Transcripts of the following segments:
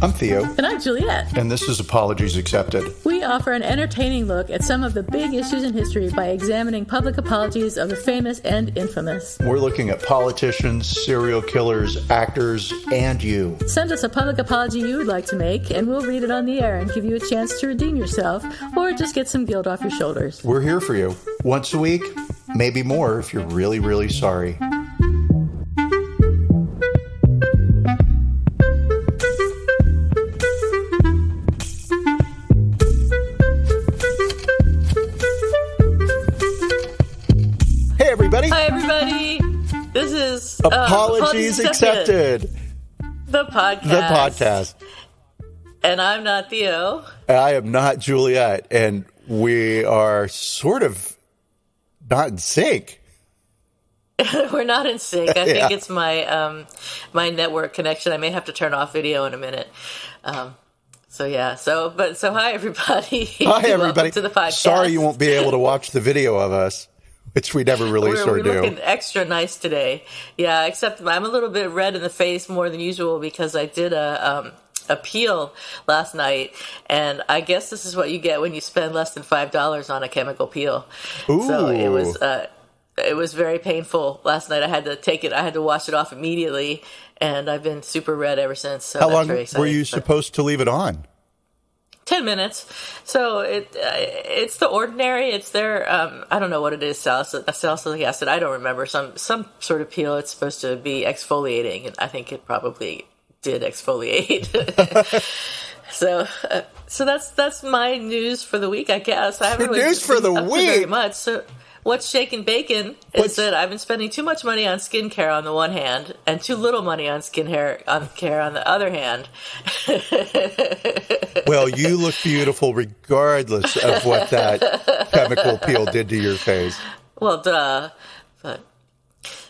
I'm Theo. And I'm Juliet. And this is Apologies Accepted. We offer an entertaining look at some of the big issues in history by examining public apologies of the famous and infamous. We're looking at politicians, serial killers, actors, and you. Send us a public apology you would like to make, and we'll read it on the air and give you a chance to redeem yourself, or just get some guilt off your shoulders. We're here for you. Once a week, maybe more if you're really, really sorry. Hi, everybody. This is Apologies Accepted. The podcast. The podcast. And I'm not Theo. I am not Juliet. And we are sort of not in sync. We're not in sync. I think it's my my network connection. I may have to turn off video in a minute. So hi, everybody. Hi, everybody. Welcome to the podcast. Sorry you won't be able to watch the video of us. Which we never release or do. We're looking extra nice today. Yeah, except I'm a little bit red in the face more than usual because I did a peel last night, and I guess this is what you get when you spend less than $5 on a chemical peel. Ooh. So it was very painful last night. I had to take it. I had to wash it off immediately, and I've been super red ever since. So how that's long very exciting, were you supposed to leave it on? 10 minutes. So it's the ordinary. It's their, I don't know what it is, salicylic acid. I don't remember. Some sort of peel. It's supposed to be exfoliating, and I think it probably did exfoliate. So that's my news for the week, I guess. I haven't really news for the week very much. So what's shaking bacon is that I've been spending too much money on skincare on the one hand, and too little money on care on the other hand. Well, you look beautiful regardless of what that chemical peel did to your face. Well, duh. But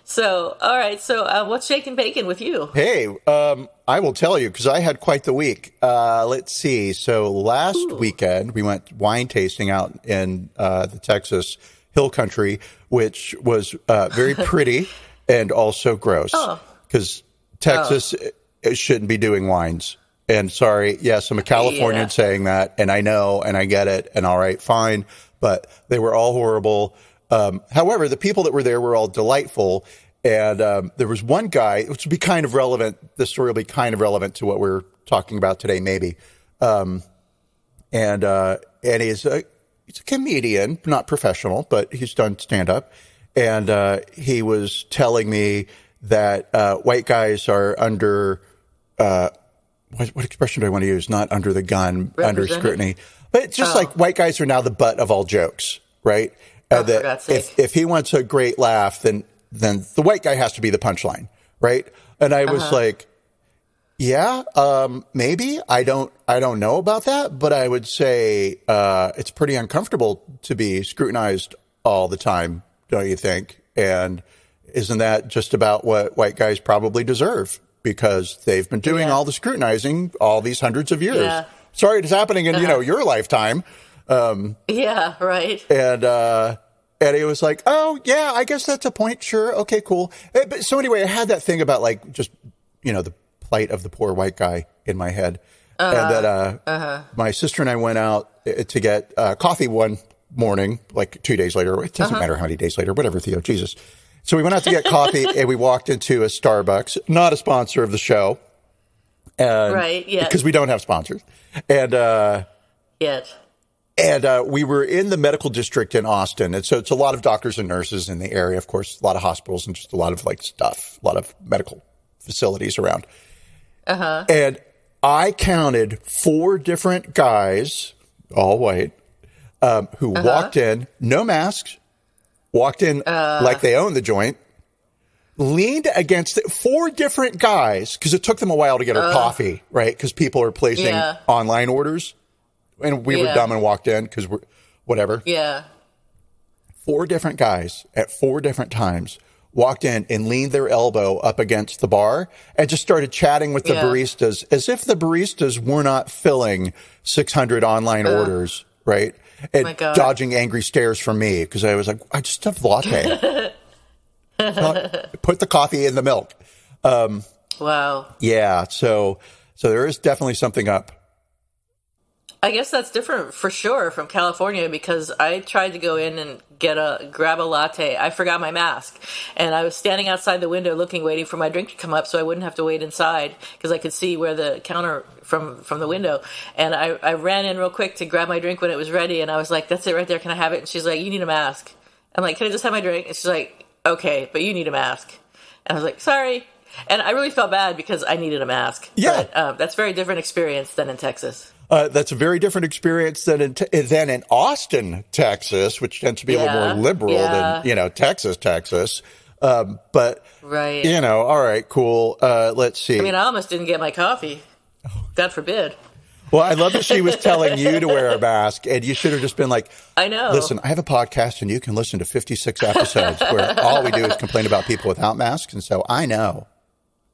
so, all right. So, what's shaking bacon with you? Hey, I will tell you because I had quite the week. Let's see. So last weekend we went wine tasting out in the Texas Hill Country, which was very pretty and also gross because Texas it shouldn't be doing wines. And sorry, yes, I'm a Californian saying that, and I know, and I get it, and all right, fine, but they were all horrible. However, the people that were there were all delightful, and there was one guy, which would be kind of relevant, this story will be kind of relevant to what we're talking about today, maybe. And he's a comedian, not professional, but he's done stand-up, and he was telling me that white guys are under... what expression do I want to use? Not under the gun, under scrutiny. But it's just like white guys are now the butt of all jokes, right? That if he wants a great laugh, then the white guy has to be the punchline, right? And I was like, maybe. I don't know about that, but I would say it's pretty uncomfortable to be scrutinized all the time, don't you think? And isn't that just about what white guys probably deserve? Because they've been doing all the scrutinizing all these hundreds of years. Yeah. Sorry, it's happening in, your lifetime. Yeah, right. And he was like, oh, yeah, I guess that's a point. Sure. Okay, cool. But so anyway, I had that thing about like just, the plight of the poor white guy in my head. And that my sister and I went out to get coffee one morning, like 2 days later. It doesn't matter how many days later, whatever, Theo, Jesus. So we went out to get coffee, and we walked into a Starbucks, not a sponsor of the show. Right, yeah. Because we don't have sponsors. And yet. And we were in the medical district in Austin. And so it's a lot of doctors and nurses in the area, of course, a lot of hospitals and just a lot of like stuff, a lot of medical facilities around. And I counted 4 different guys, all white, who walked in, no masks, walked in like they owned the joint, leaned against it. 4 different guys, because it took them a while to get our coffee, right? Because people are placing online orders. And we were dumb and walked in because we're whatever. Yeah. 4 different guys at 4 different times walked in and leaned their elbow up against the bar and just started chatting with the baristas as if the baristas were not filling 600 online orders, right? And dodging angry stares from me because I was like, I just have latte. Put the coffee in the milk. Wow. Yeah. So So there is definitely something up. I guess that's different for sure from California, because I tried to go in and grab a latte. I forgot my mask, and I was standing outside the window waiting for my drink to come up so I wouldn't have to wait inside, because I could see where the counter from the window. And I ran in real quick to grab my drink when it was ready, and I was like, that's it right there, can I have it? And she's like, you need a mask. I'm like, can I just have my drink? And she's like, okay, but you need a mask. And I was like, sorry. And I really felt bad because I needed a mask. Yeah. But that's a very different experience than in Texas. That's a very different experience than in Austin, Texas, which tends to be a little more liberal than, Texas. But, right. All right, cool. Let's see. I mean, I almost didn't get my coffee. God forbid. Well, I love that she was telling you to wear a mask, and you should have just been like, I know. Listen, I have a podcast, and you can listen to 56 episodes where all we do is complain about people without masks, and so I know.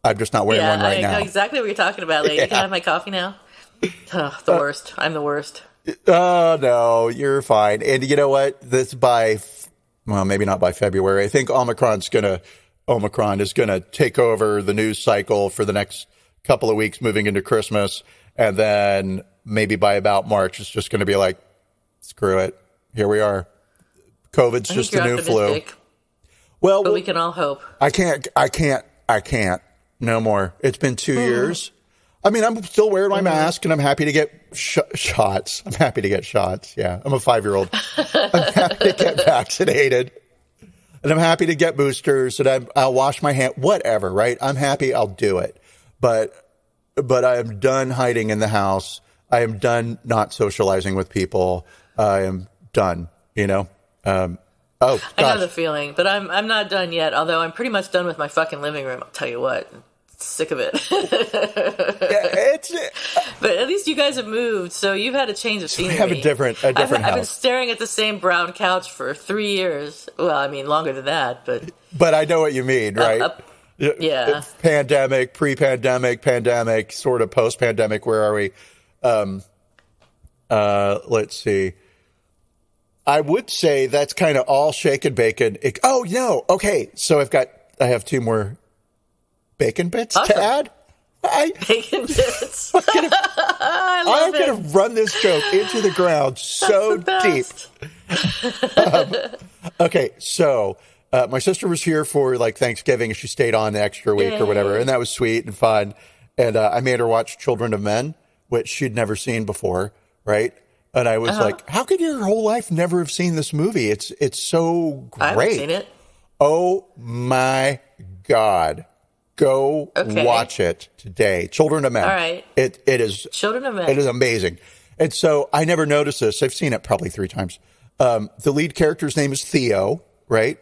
I'm just not wearing one right now. I know exactly what you're talking about, lady. Can I have my coffee now? The worst. I'm the worst. Oh, no, you're fine. And you know what? Maybe not by February. I think Omicron is going to take over the news cycle for the next couple of weeks moving into Christmas. And then maybe by about March, it's just going to be like, screw it. Here we are. COVID's just the new flu. Well, but we can all hope. I can't. No more. It's been 2 years. I mean, I'm still wearing my mask, and I'm happy to get shots. I'm happy to get shots. Yeah, I'm a 5-year-old. I'm happy to get vaccinated, and I'm happy to get boosters, and I'll wash my hand, whatever, right? I'm happy. I'll do it. But I am done hiding in the house. I am done not socializing with people. I am done, I know the feeling, but I'm not done yet, although I'm pretty much done with my fucking living room. I'll tell you what. Sick of it. But at least you guys have moved, so you've had a change of scenery. We have a different house. I've been staring at the same brown couch for 3 years. Well, I mean, longer than that, but I know what you mean, right? Yeah. Pandemic, pre-pandemic, pandemic, sort of post-pandemic. Where are we? Let's see. I would say that's kind of all shake and bacon. Okay. So I have 2 more bacon bits to add. Bacon bits. I'm going to run this joke into the ground so deep. Okay, so my sister was here for Thanksgiving, and she stayed on the extra week or whatever, and that was sweet and fun. And I made her watch Children of Men, which she'd never seen before, right? And I was like, how could your whole life never have seen this movie? It's so great. I haven't seen it. Oh, my God. Go watch it today. Children of Men. All right. It is Children of Men. It is amazing. And so I never noticed this. I've seen it probably 3 times. The lead character's name is Theo, right?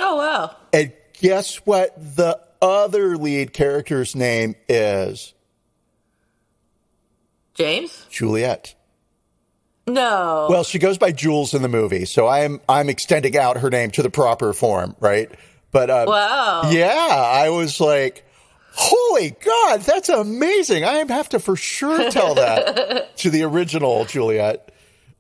Oh, wow. And guess what the other lead character's name is? James? Juliet. No. Well, she goes by Jules in the movie, so I'm extending out her name to the proper form, right? But wow. Yeah, I was like, holy God, that's amazing. I have to for sure tell that to the original Juliet.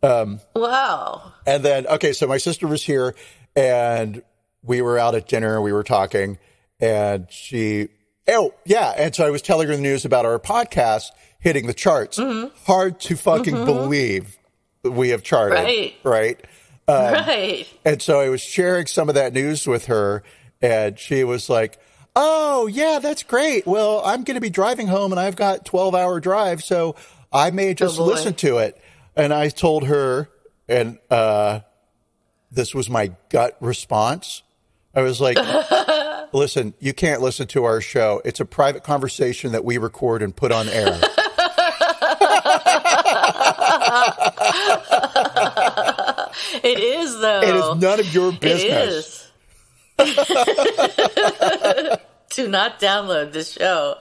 Wow. And then, so my sister was here, and we were out at dinner, we were talking, and and so I was telling her the news about our podcast hitting the charts. Mm-hmm. Hard to fucking believe we have charted, right? Right. And so I was sharing some of that news with her, and she was like, oh, yeah, that's great. Well, I'm going to be driving home, and I've got 12-hour drive, so I may just listen to it. And I told her, and this was my gut response. I was like, listen, you can't listen to our show. It's a private conversation that we record and put on air. It is, though. It is none of your business. It is. Do not download this show.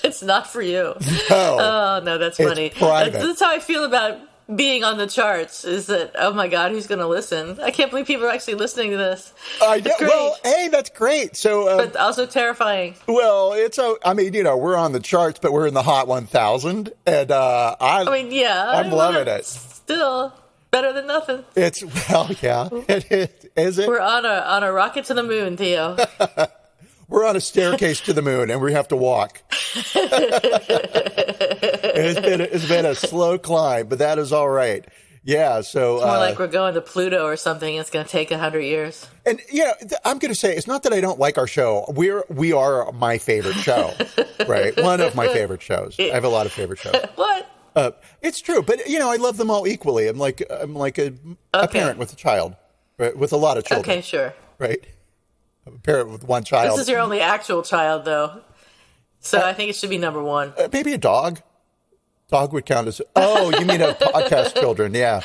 It's not for you. No. Oh, no, that's funny. Private. That's how I feel about being on the charts, is that, oh my God, who's going to listen? I can't believe people are actually listening to this. Well, hey, that's great. So, but also terrifying. Well, we're on the charts, but we're in the Hot 1000, and I'm loving it. Still better than nothing. It is. Is it? We're on a rocket to the moon, Theo. We're on a staircase to the moon, and we have to walk. It's been a slow climb, but that is all right. Yeah, so It's more like we're going to Pluto or something. It's going to take 100 years. And I'm going to say it's not that I don't like our show. We are my favorite show, right? One of my favorite shows. I have a lot of favorite shows. What? It's true, but I love them all equally. I'm like a parent with a child, right? With a lot of children. Okay, sure. Right. I'm a parent with one child. This is your only actual child, though, so I think it should be number one. Maybe a dog. Dog would count as. Oh, you mean a podcast children? Yeah.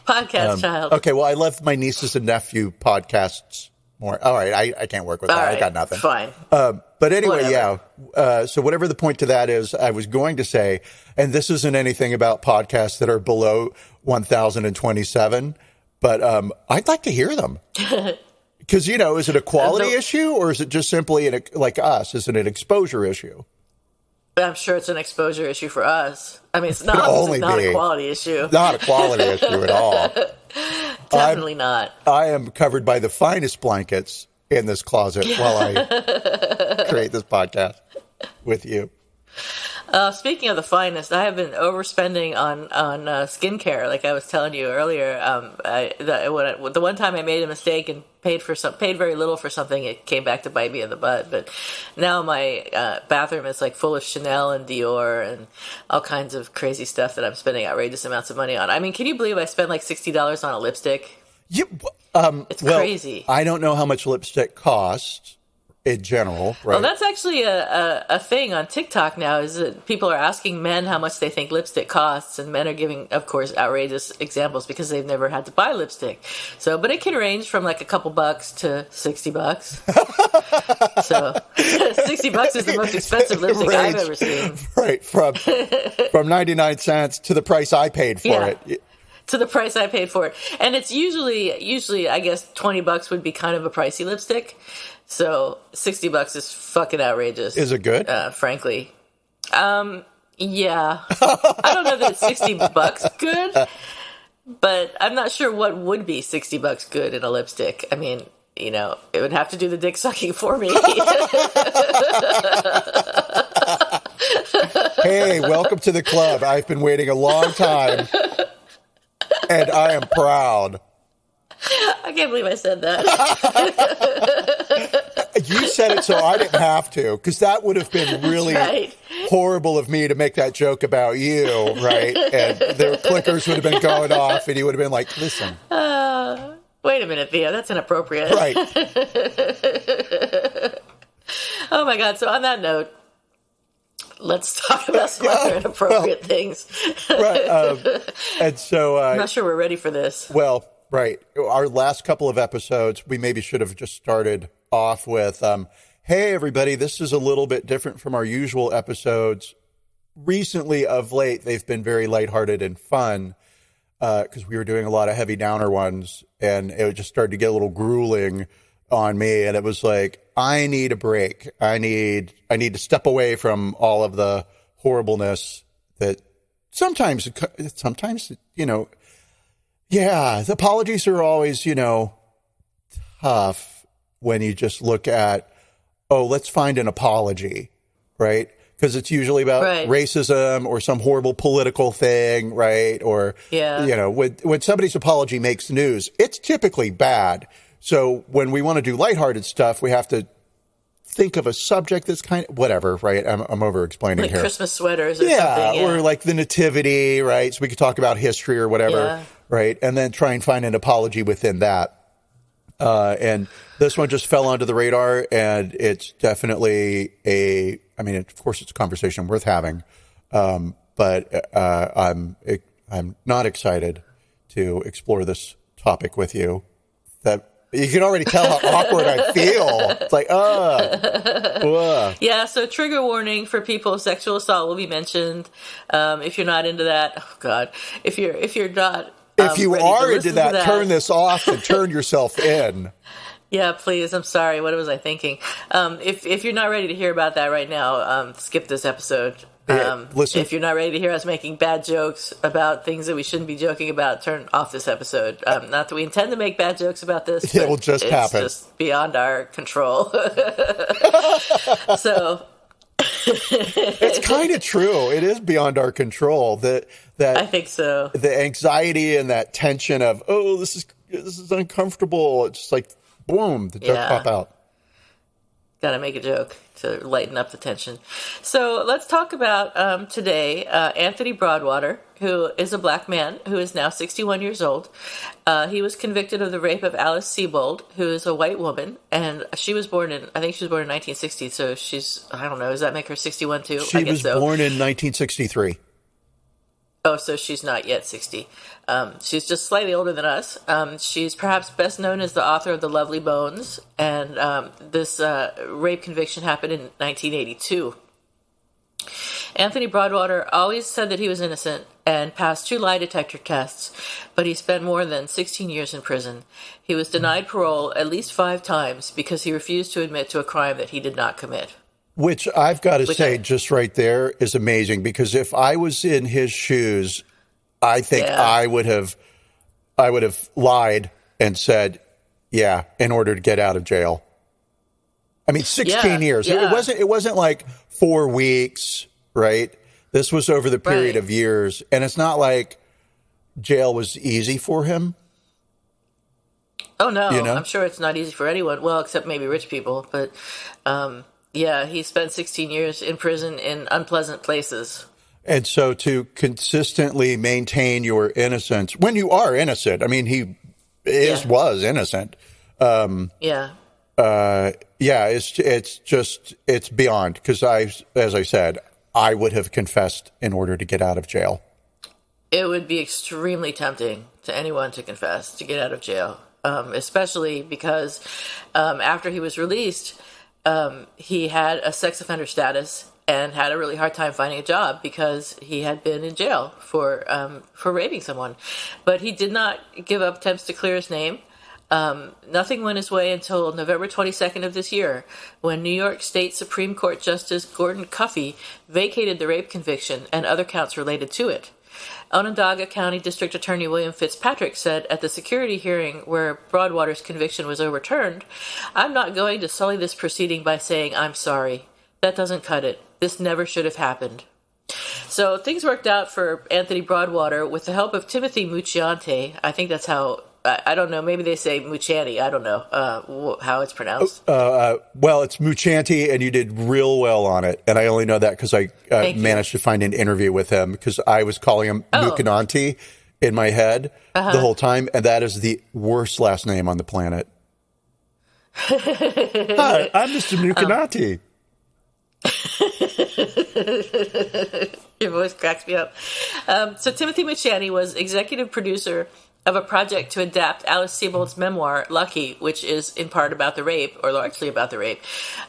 Podcast child. Okay, well, I love my nieces and nephew podcasts more. All right, I can't work with that. All right, I got nothing. Fine. But anyway, Whatever. yeah. So whatever the point to that is, I was going to say, and this isn't anything about podcasts that are below 1,027, but I'd like to hear them. Because, is it a quality issue or is it just simply, like us, is it an exposure issue? I'm sure it's an exposure issue for us. I mean, it's not a quality issue. Not a quality issue at all. Definitely not. I am covered by the finest blankets in this closet while I create this podcast with you. Speaking of the finest, I have been overspending on skincare, like I was telling you earlier. The one time I made a mistake and paid very little for something, it came back to bite me in the butt. But now my bathroom is like full of Chanel and Dior and all kinds of crazy stuff that I'm spending outrageous amounts of money on. I mean, can you believe I spent like $60 on a lipstick? It's crazy. I don't know how much lipstick costs in general, right? Well, that's actually a thing on TikTok now, is that people are asking men how much they think lipstick costs, and men are giving, of course, outrageous examples because they've never had to buy lipstick. So, but it can range from like a couple bucks to $60. So, $60 is the most expensive lipstick I've ever seen. Right, from 99 cents to the price I paid for it. To the price I paid for it. And it's usually I guess $20 would be kind of a pricey lipstick. So $60 is fucking outrageous. Is it good? Frankly. Yeah. I don't know that it's $60 good, but I'm not sure what would be $60 good in a lipstick. I mean, it would have to do the dick sucking for me. Hey, welcome to the club. I've been waiting a long time. And I am proud. I can't believe I said that. You said it so I didn't have to, because that would have been really horrible of me to make that joke about you, right? And the clickers would have been going off, and you would have been like, listen. Wait a minute, Theo, that's inappropriate. Right. Oh, my God. So on that note, let's talk about some other inappropriate things. Right. And so I'm not sure we're ready for this. Well, right. Our last couple of episodes, we maybe should have just started off with, hey, everybody, this is a little bit different from our usual episodes. Recently, of late, they've been very lighthearted and fun because we were doing a lot of heavy downer ones, and it just started to get a little grueling on me, and it was like, I need a break. I need to step away from all of the horribleness that sometimes, the apologies are always, tough when you just look at, let's find an apology, right? Because it's usually about racism or some horrible political thing, right? Or, when somebody's apology makes news, it's typically bad. So when we want to do lighthearted stuff, we have to think of a subject that's kind of whatever, right? I'm over explaining like here. Christmas sweaters or something. Or like the nativity, right? So we could talk about history or whatever, right? And then try and find an apology within that. And this one just fell onto the radar, and it's definitely of course it's a conversation worth having. But I'm not excited to explore this topic with you. That you can already tell how awkward I feel. It's like, Yeah, so trigger warning for people, sexual assault will be mentioned. If you're not into that, oh God. If you're not if you are into that, turn this off and turn yourself in. Yeah, please. I'm sorry. What was I thinking? If you're not ready to hear about that right now, skip this episode. Listen. If you're not ready to hear us making bad jokes about things that we shouldn't be joking about, turn off this episode. Not that we intend to make bad jokes about this. It will just happen. It's just beyond our control. So it's kind of true. It is beyond our control. That I think so. The anxiety and that tension of, oh, this is uncomfortable. It's just like, boom, the joke pop out. Got to make a joke to lighten up the tension. So let's talk about today Anthony Broadwater, who is a black man who is now 61 years old. He was convicted of the rape of Alice Sebold, who is a white woman, and she was born in 1960, so she's, I don't know, does that make her 61 too? She was born in 1963. Oh, so she's not yet 60. She's just slightly older than us. She's perhaps best known as the author of The Lovely Bones, and this rape conviction happened in 1982. Anthony Broadwater always said that he was innocent and passed 2 lie detector tests, but he spent more than 16 years in prison. He was denied parole at least 5 times because he refused to admit to a crime that he did not commit. Which I've got to say, just right there is amazing, because if I was in his shoes, I think I would have lied and said, yeah, in order to get out of jail. I mean, 16 years. Yeah. It wasn't like 4 weeks, right? This was over the period of years, and it's not like jail was easy for him. Oh no, you know? I'm sure it's not easy for anyone. Well, except maybe rich people, but. Yeah, he spent 16 years in prison in unpleasant places. And so to consistently maintain your innocence, when you are innocent, I mean, he was innocent. It's beyond, because as I said, I would have confessed in order to get out of jail. It would be extremely tempting to anyone to confess to get out of jail, especially because after he was released, he had a sex offender status and had a really hard time finding a job because he had been in jail for raping someone. But he did not give up attempts to clear his name. Nothing went his way until November 22nd of this year, when New York State Supreme Court Justice Gordon Cuffey vacated the rape conviction and other counts related to it. Onondaga County District Attorney William Fitzpatrick said at the security hearing where Broadwater's conviction was overturned, "I'm not going to sully this proceeding by saying I'm sorry. That doesn't cut it. This never should have happened." So things worked out for Anthony Broadwater with the help of Timothy Mucciante. I think that's how, I don't know, maybe they say Mucciante. I don't know how it's pronounced. Well, it's Mucciante, and you did real well on it. And I only know that because I managed to find an interview with him, because I was calling him Mucinanti in my head the whole time. And that is the worst last name on the planet. Hi, I'm Mr. Mucinanti. Your voice cracks me up. So Timothy Mucciante was executive producer of a project to adapt Alice Sebold's memoir, Lucky, which is in part about the rape, or largely about the rape,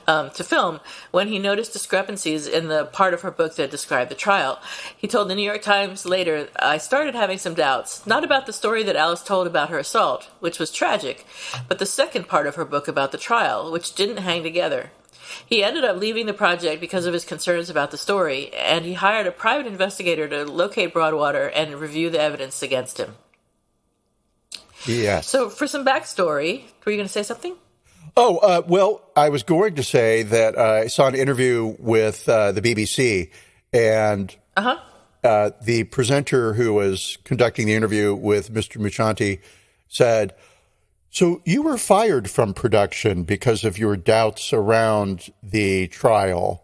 to film, when he noticed discrepancies in the part of her book that described the trial. He told the New York Times later, "I started having some doubts, not about the story that Alice told about her assault, which was tragic, but the second part of her book about the trial, which didn't hang together." He ended up leaving the project because of his concerns about the story, and he hired a private investigator to locate Broadwater and review the evidence against him. Yes. So for some backstory, were you going to say something? Well, I was going to say that I saw an interview with the BBC, and the presenter who was conducting the interview with Mr. Mucciante said, "So you were fired from production because of your doubts around the trial."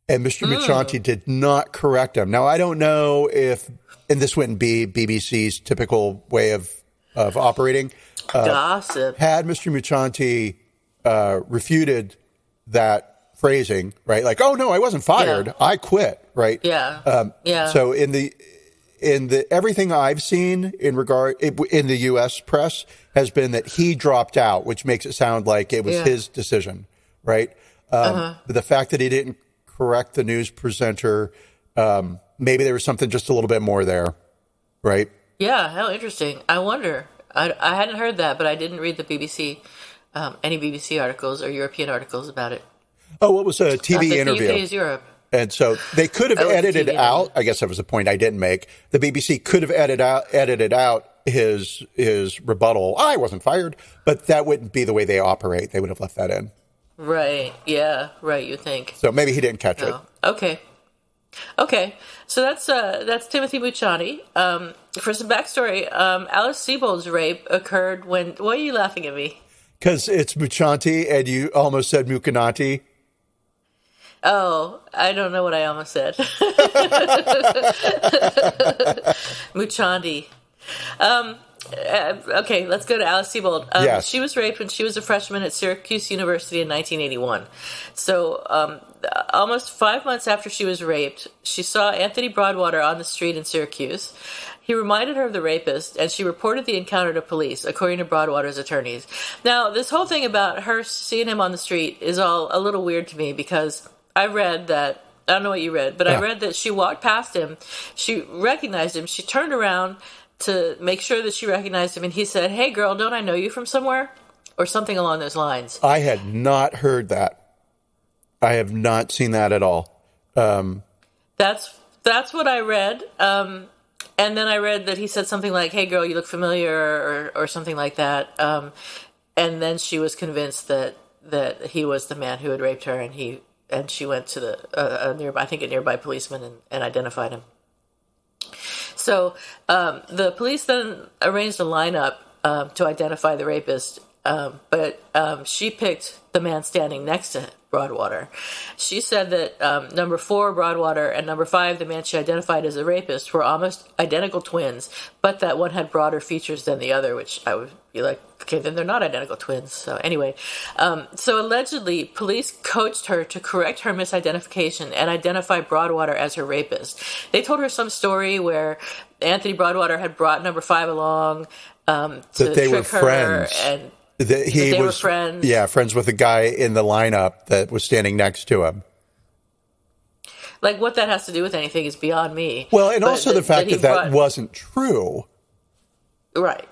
And Mr. Mucciante did not correct him. Now, I don't know if, and this wouldn't be BBC's typical way of operating. Gossip. Had Mr. Mucciante refuted that phrasing, right? Like, "Oh no, I wasn't fired. Yeah. I quit." Right? Yeah. So in the everything I've seen in the U.S. press has been that he dropped out, which makes it sound like it was his decision, right? The fact that he didn't correct the news presenter, maybe there was something just a little bit more there, right? Yeah, how interesting. I wonder. I hadn't heard that, but I didn't read the BBC, any BBC articles or European articles about it. Oh, what was a TV interview? The UK is Europe. And so they could have edited out. I guess that was a point I didn't make. The BBC could have edited out his rebuttal. "I wasn't fired," but that wouldn't be the way they operate. They would have left that in. Right. Yeah. Right. You think. So maybe he didn't catch it. Oh. Okay. Okay. So that's Timothy Bucciani. For some backstory, Alice Sebold's rape occurred when. Why are you laughing at me? Because it's Muchanti and you almost said Mukanati. Oh, I don't know what I almost said. Muchandi. Okay, let's go to Alice Sebold. Yes. She was raped when she was a freshman at Syracuse University in 1981. So almost 5 months after she was raped, she saw Anthony Broadwater on the street in Syracuse. He reminded her of the rapist, and she reported the encounter to police, according to Broadwater's attorneys. Now, this whole thing about her seeing him on the street is all a little weird to me, because I read that, I don't know what you read, but I read that she walked past him, she recognized him, she turned around to make sure that she recognized him, and he said, "Hey girl, don't I know you from somewhere?" Or something along those lines. I had not heard that. I have not seen that at all. That's what I read. And then I read that he said something like, "Hey girl, you look familiar," or something like that. And then she was convinced that he was the man who had raped her, and she went to a nearby policeman and identified him. So the police then arranged a lineup to identify the rapist, but she picked the man standing next to Broadwater. She said that number 4, Broadwater, and number 5, the man she identified as the rapist, were almost identical twins, but that one had broader features than the other, which I would be like, okay, then they're not identical twins. So anyway, so allegedly, police coached her to correct her misidentification and identify Broadwater as her rapist. They told her some story where Anthony Broadwater had brought number 5 along to they trick were her, friends. and They were friends. Yeah, friends with the guy in the lineup that was standing next to him. Like, what that has to do with anything is beyond me. Well, and also the fact that wasn't true. Right.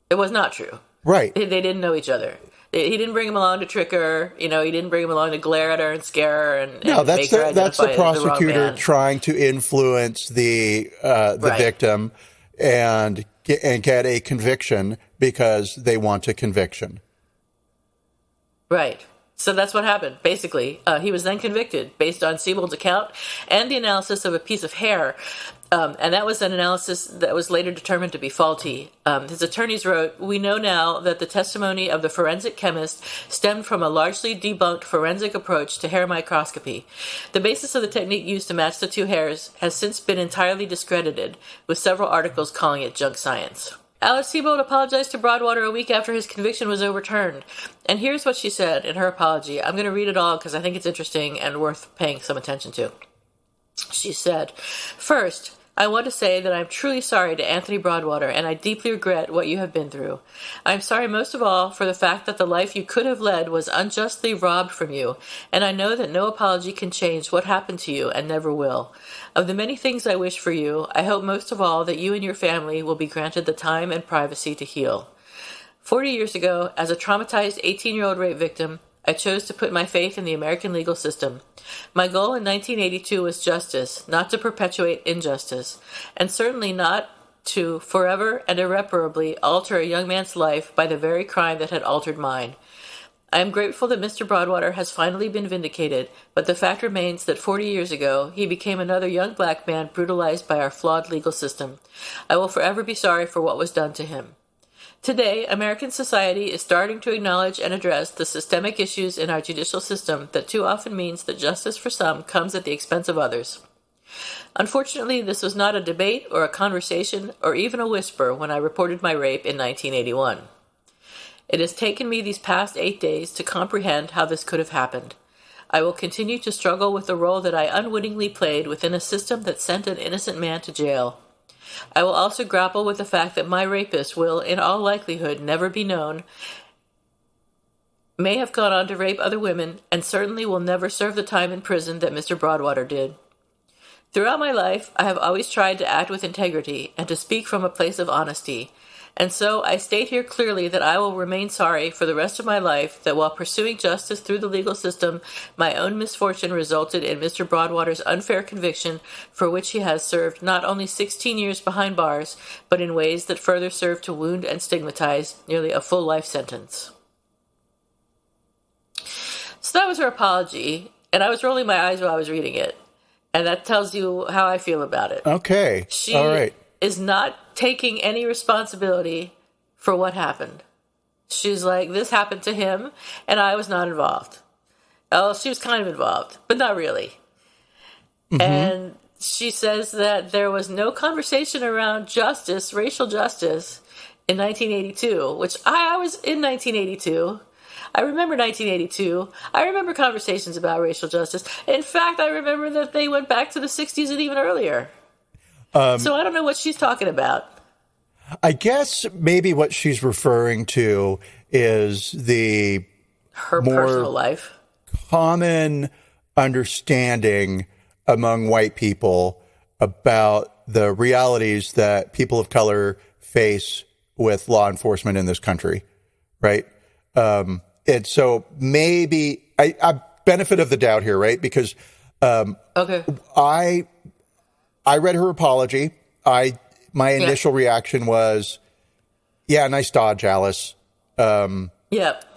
It was not true. Right. They didn't know each other. He didn't bring him along to trick her. He didn't bring him along to glare at her and scare her and make her identify that's the prosecutor the wrong man. trying to influence the victim and get a conviction because they want a conviction. Right. So that's what happened, basically. He was then convicted based on Sebold's account and the analysis of a piece of hair. And that was an analysis that was later determined to be faulty. His attorneys wrote, "We know now that the testimony of the forensic chemist stemmed from a largely debunked forensic approach to hair microscopy. The basis of the technique used to match the 2 hairs has since been entirely discredited, with several articles calling it junk science." Alice Sebold apologized to Broadwater a week after his conviction was overturned. And here's what she said in her apology. I'm going to read it all because I think it's interesting and worth paying some attention to. She said, "First, I want to say that I'm truly sorry to Anthony Broadwater, and I deeply regret what you have been through. I'm sorry most of all for the fact that the life you could have led was unjustly robbed from you, and I know that no apology can change what happened to you and never will. Of the many things I wish for you, I hope most of all that you and your family will be granted the time and privacy to heal. 40 years ago, as a traumatized 18-year-old rape victim, I chose to put my faith in the American legal system. My goal in 1982 was justice, not to perpetuate injustice, and certainly not to forever and irreparably alter a young man's life by the very crime that had altered mine. I am grateful that Mr. Broadwater has finally been vindicated, but the fact remains that 40 years ago, he became another young black man brutalized by our flawed legal system. I will forever be sorry for what was done to him. Today, American society is starting to acknowledge and address the systemic issues in our judicial system that too often means that justice for some comes at the expense of others. Unfortunately, this was not a debate or a conversation or even a whisper when I reported my rape in 1981. It has taken me these past 8 days to comprehend how this could have happened. I will continue to struggle with the role that I unwittingly played within a system that sent an innocent man to jail. I will also grapple with the fact that my rapist will, in all likelihood, never be known, may have gone on to rape other women, and certainly will never serve the time in prison that Mr. Broadwater did. Throughout my life, I have always tried to act with integrity and to speak from a place of honesty, and so I state here clearly that I will remain sorry for the rest of my life that while pursuing justice through the legal system, my own misfortune resulted in Mr. Broadwater's unfair conviction, for which he has served not only 16 years behind bars, but in ways that further serve to wound and stigmatize nearly a full life sentence." So that was her apology, and I was rolling my eyes while I was reading it. And that tells you how I feel about it. Okay. She All right. is not taking any responsibility for what happened. She's like, this happened to him, and I was not involved. Oh, she was kind of involved, but not really. Mm-hmm. And she says that there was no conversation around justice, racial justice, in 1982, which I was in 1982. I remember 1982. I remember conversations about racial justice. In fact, I remember that they went back to the 60s and even earlier. So I don't know what she's talking about. I guess maybe what she's referring to is her personal life. Common understanding among white people about the realities that people of color face with law enforcement in this country, right? And so maybe I benefit of the doubt here, right? Because okay, I read her apology. My initial reaction was, yeah, nice dodge, Alice. You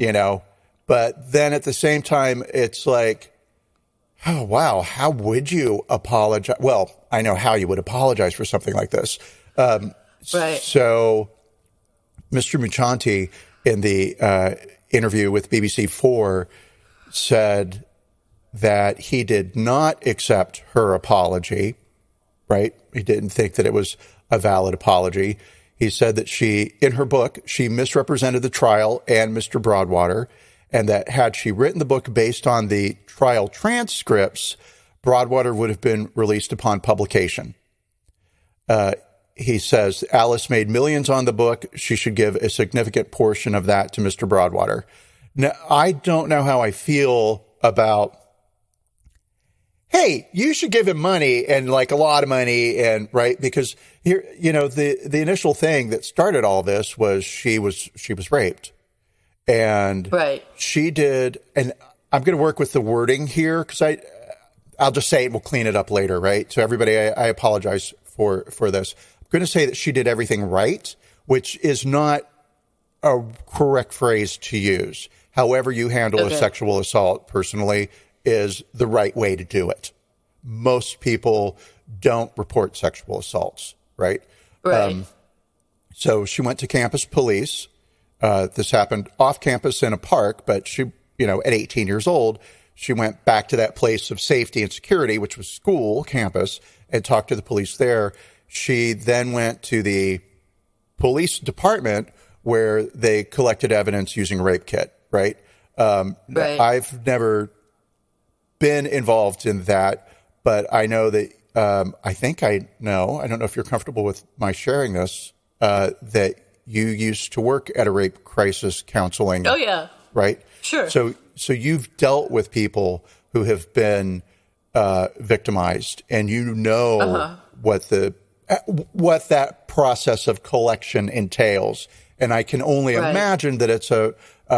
know, but then at the same time, it's like, oh, wow, how would you apologize? Well, I know how you would apologize for something like this. Right. So Mr. Muchanti in the interview with BBC4 said that he did not accept her apology, right? He didn't think that it was a valid apology. He said that in her book, she misrepresented the trial and Mr. Broadwater, and that had she written the book based on the trial transcripts, Broadwater would have been released upon publication. He says, Alice made millions on the book. She should give a significant portion of that to Mr. Broadwater. Now, I don't know how I feel about, hey, you should give him money and like a lot of money, and right, because here, you know, the initial thing that started all this was she was raped, and right. She did, and I'm going to work with the wording here because I'll just say it. We'll clean it up later, right? So everybody, I apologize for this. I'm going to say that she did everything right, which is not a correct phrase to use. However you handle a sexual assault personally is the right way to do it. Most people don't report sexual assaults, right? Right. So she went to campus police. This happened off campus in a park, but she, you know, at 18 years old, she went back to that place of safety and security, which was school, campus, and talked to the police there. She then went to the police department where they collected evidence using a rape kit, right? Right. I've never been involved in that, but I know that, I think I know, I don't know if you're comfortable with my sharing this, that you used to work at a rape crisis counseling. Oh, yeah. Right? Sure. So you've dealt with people who have been victimized, and you know what that process of collection entails. And I can only imagine that it's a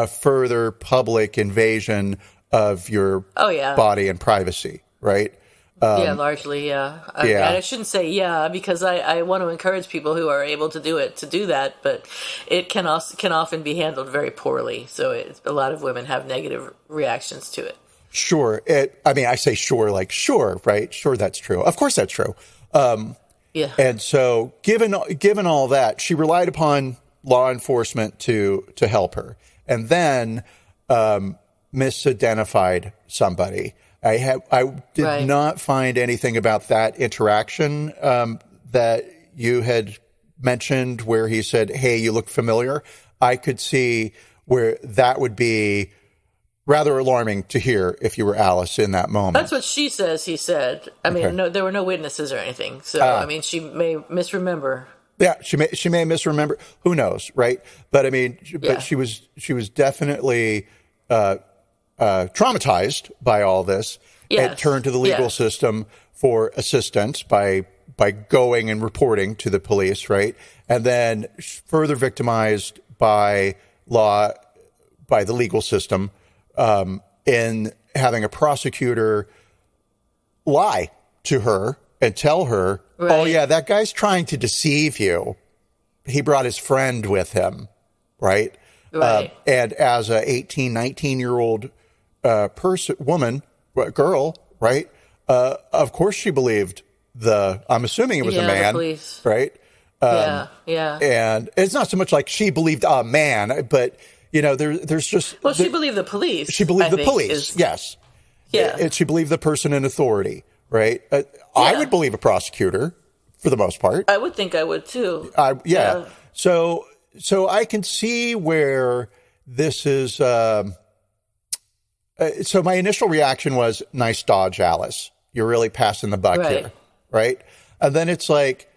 further public invasion of your body and privacy, right? Largely, yeah. I shouldn't say because I want to encourage people who are able to do it to do that, but it can often be handled very poorly. So a lot of women have negative reactions to it. Sure. I say sure, like sure, right? Sure, that's true. Of course, that's true. And so, given all that, she relied upon law enforcement to help her, and then misidentified somebody. I did not find anything about that interaction that you had mentioned where he said, "Hey, you look familiar." I could see where that would be rather alarming to hear if you were Alice in that moment. That's what she says he said. I mean, no, there were no witnesses or anything. So, I mean, she may misremember. Yeah, she may misremember. Who knows, right? But I mean, but she was definitely traumatized by all this, and turned to the legal system for assistance by going and reporting to the police, right? And then further victimized by the legal system in having a prosecutor lie to her and tell her, oh yeah, that guy's trying to deceive you. He brought his friend with him, right? And as a 18, 19-year-old girl, right? Of course she believed I'm assuming it was a man, the police. right? Yeah. And it's not so much like she believed a man, but, there's just... Well, she believed the police. She believed the police, yes. Yeah. And she believed the person in authority, right? I would believe a prosecutor, for the most part. I would think I would, too. Yeah. So I can see where this is... so my initial reaction was, nice dodge, Alice. You're really passing the buck here, right? And then it's like,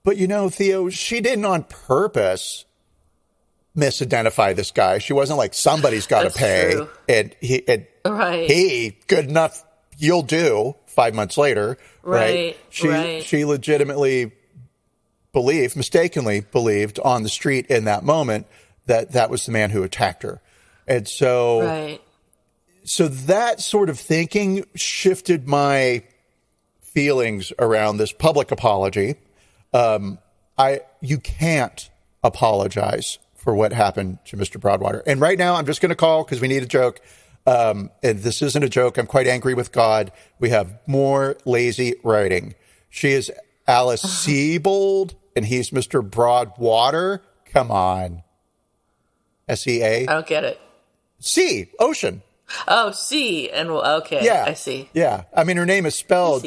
but Theo, she didn't on purpose misidentify this guy. She wasn't like, somebody's got to pay. True. And he, good enough, you'll do 5 months later, right? She legitimately mistakenly believed on the street in that moment that was the man who attacked her. And so, so that sort of thinking shifted my feelings around this public apology. You can't apologize for what happened to Mr. Broadwater. And right now, I'm just going to call because we need a joke. And this isn't a joke. I'm quite angry with God. We have more lazy writing. She is Alice Sebold, and he's Mr. Broadwater. Come on. S-E-A? I don't get it. Sea, ocean. Oh, sea. And okay. Yeah. I see. Yeah. I mean, her name is spelled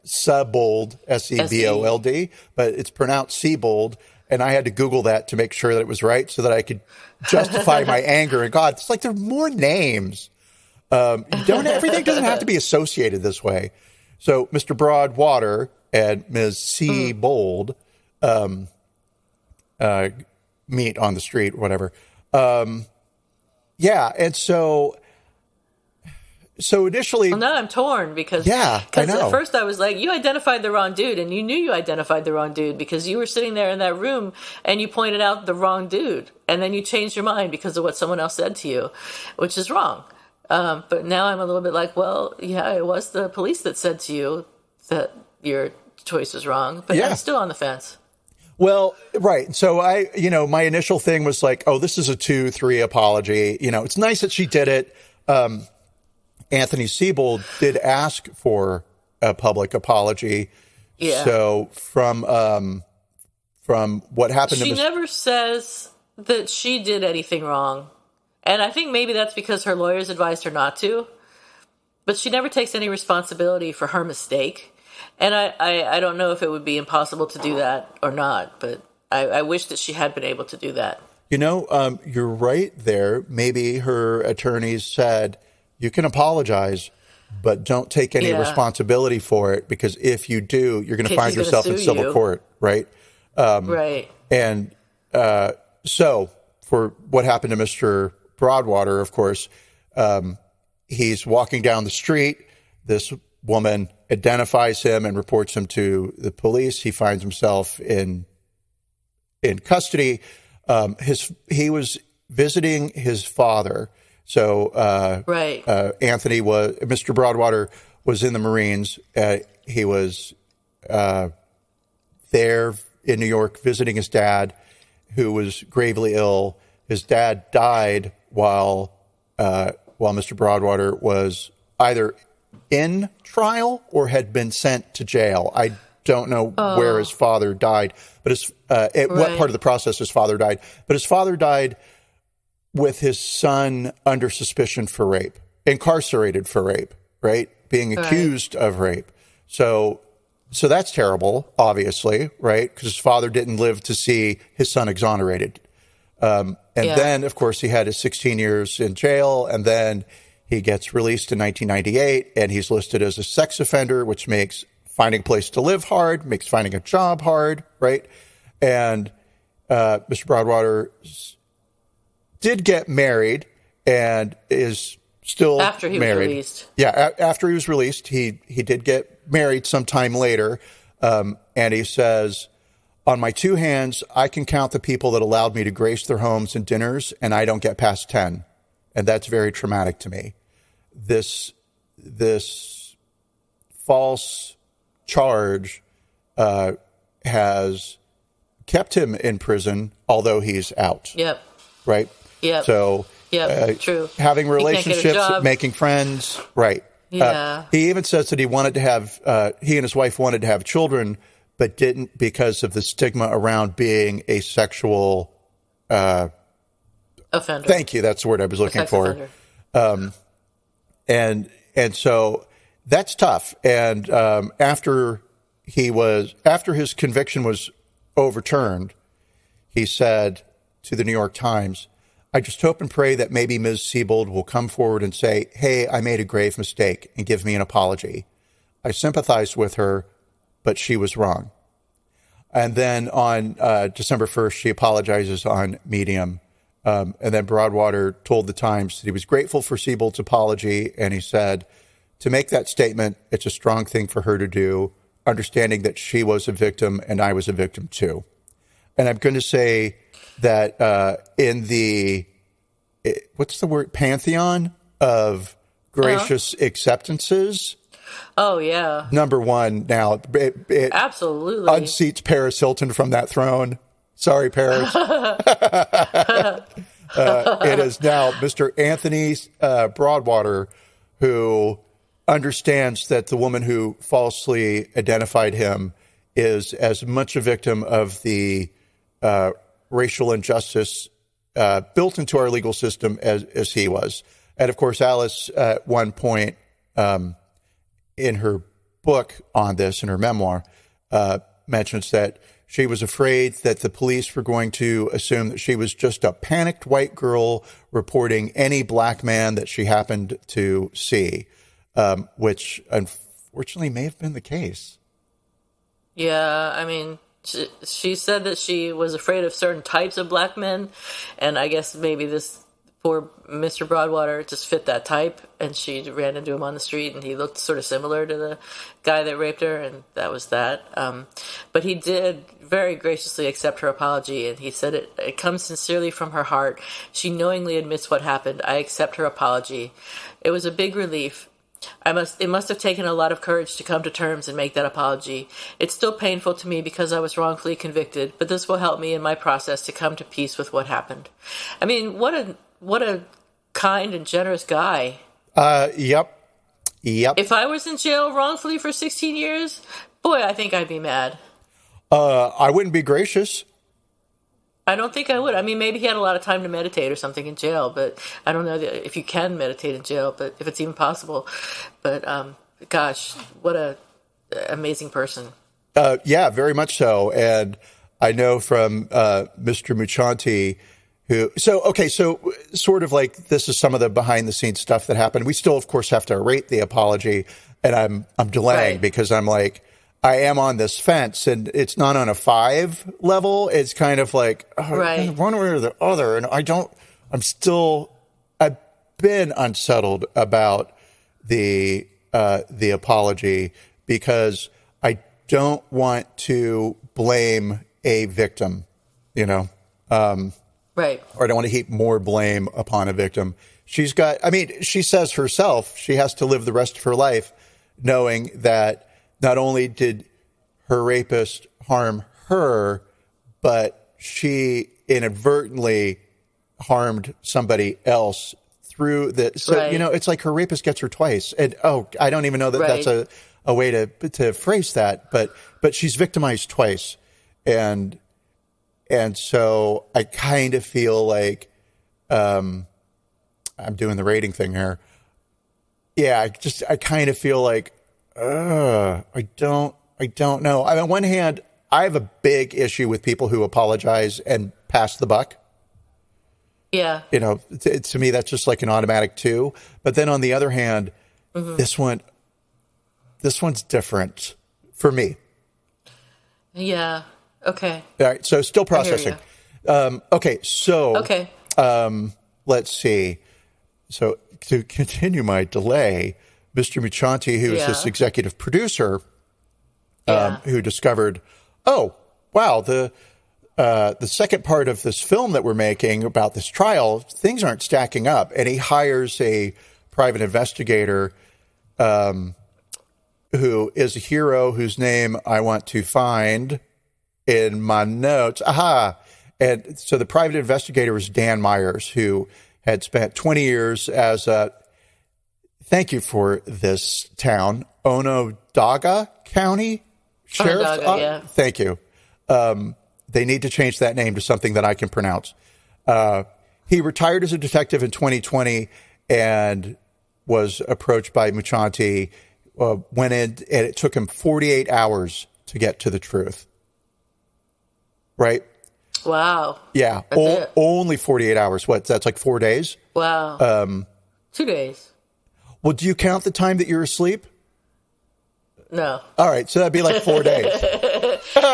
Sebold, S-E-B-O-L-D, but it's pronounced Sebold. And I had to Google that to make sure that it was right so that I could justify my anger. And God, it's like there are more names. Everything doesn't have to be associated this way. So Mr. Broadwater and Ms. Sebold meet on the street, or whatever. And so initially... Well, now I'm torn because I know. At first I was like, you identified the wrong dude, and you knew you identified the wrong dude because you were sitting there in that room and you pointed out the wrong dude, and then you changed your mind because of what someone else said to you, which is wrong. But now I'm a little bit like, well, yeah, it was the police that said to you that your choice was wrong, but I'm still on the fence. Well, right. So my initial thing was like, oh, this is a 2-3 apology. It's nice that she did it. Anthony Sebold did ask for a public apology. Yeah. So from what happened, she never says that she did anything wrong, and I think maybe that's because her lawyers advised her not to. But she never takes any responsibility for her mistake, and I don't know if it would be impossible to do that or not. But I wish that she had been able to do that. You're right there. Maybe her attorneys said, you can apologize, but don't take any responsibility for it, because if you do, you're going to find yourself in civil court, right? Right. And so for what happened to Mr. Broadwater, of course, he's walking down the street. This woman identifies him and reports him to the police. He finds himself in custody. He was visiting his father. So Mr. Broadwater was in the Marines. He was there in New York visiting his dad, who was gravely ill. His dad died while Mr. Broadwater was either in trial or had been sent to jail. I don't know where his father died, but what part of the process his father died. But his father died with his son under suspicion for rape, incarcerated for rape, right? Being accused of rape. So that's terrible, obviously, right? Because his father didn't live to see his son exonerated. Then, of course, he had his 16 years in jail, and then he gets released in 1998, and he's listed as a sex offender, which makes finding a place to live hard, makes finding a job hard, right? And Mr. Broadwater did get married and is still after he married. Was released. Yeah, after he was released, he did get married sometime later, and he says, on my two hands, I can count the people that allowed me to grace their homes and dinners, and I don't get past 10. And that's very traumatic to me. This false charge has kept him in prison, although he's out. Yep. Right? Yep. So Yeah, true. Having He can't get a relationships, job. making friends, right. Yeah. He even says that he wanted to have, he and his wife wanted to have children, but didn't because of the stigma around being a sexual Offender. Thank you. That's the word I was looking for. And so that's tough. And after his conviction was overturned, he said to the New York Times, "I just hope and pray that maybe Ms. Sebold will come forward and say, 'Hey, I made a grave mistake,' and give me an apology. I sympathized with her, but she was wrong." And then on December 1st, she apologizes on Medium. And then Broadwater told the Times that he was grateful for Sebold's apology. And he said, "To make that statement, it's a strong thing for her to do, understanding that she was a victim and I was a victim too." And I'm going to say that in the, what's the word, pantheon of gracious acceptances. Oh, yeah. Number one now. It Absolutely. unseats Paris Hilton from that throne. Sorry, Paris. It is now Mr. Anthony Broadwater, who understands that the woman who falsely identified him is as much a victim of the racial injustice built into our legal system as he was. And of course, Alice, at one point in her book on this, in her memoir, mentions that she was afraid that the police were going to assume that she was just a panicked white girl reporting any black man that she happened to see, which unfortunately may have been the case. Yeah, I mean, she said that she was afraid of certain types of black men, and I guess maybe this poor Mr. Broadwater just fit that type, and she ran into him on the street, and he looked sort of similar to the guy that raped her, and that was that. But he did very graciously accept her apology, and he said it comes sincerely from her heart. She knowingly admits what happened. I accept her apology. It was a big relief. It must have taken a lot of courage to come to terms and make that apology. It's still painful to me because I was wrongfully convicted, but this will help me in my process to come to peace with what happened. I mean, what a kind and generous guy. Yep. If I was in jail wrongfully for 16 years, boy, I think I'd be mad. I wouldn't be gracious. I don't think I would. I mean, maybe he had a lot of time to meditate or something in jail, but I don't know if you can meditate in jail, but if it's even possible. But gosh, what a amazing person. Yeah, very much so. And I know from Mr. Muccianti, so sort of like this is some of the behind the scenes stuff that happened. We still, of course, have to rate the apology, and I'm delaying because I'm like, I am on this fence, and it's not on a 5 level. It's kind of like one way or the other, and I've been unsettled about the apology because I don't want to blame a victim, right. Or I don't want to heap more blame upon a victim. She says herself, she has to live the rest of her life knowing that not only did her rapist harm her, but she inadvertently harmed somebody else through the. So, right. It's like her rapist gets her twice. And, I don't even know that that's a way to phrase that, but she's victimized twice. And so I kind of feel like, I'm doing the rating thing here. Yeah, I kind of feel like, I don't know. I mean, on one hand, I have a big issue with people who apologize and pass the buck. Yeah. To me, that's just like an automatic 2. But then on the other hand, this one's different for me. Yeah. Okay. All right. So still processing. Okay. So, let's see. So to continue my delay, Mr. Muccianti, who is this executive producer, who discovered, wow, the second part of this film that we're making about this trial, things aren't stacking up. And he hires a private investigator who is a hero whose name I want to find in my notes. Aha. And so the private investigator is Dan Myers, who had spent 20 years as a, thank you for this town, Onondaga County Sheriff's Onondaga, yeah. Thank you. They need to change that name to something that I can pronounce. He retired as a detective in 2020 and was approached by Mucciante, went in, and it took him 48 hours to get to the truth. Right? Wow. Yeah. Only 48 hours. What? That's like 4 days? Wow. 2 days. Well, do you count the time that you're asleep? No. All right. So that'd be like 4 days.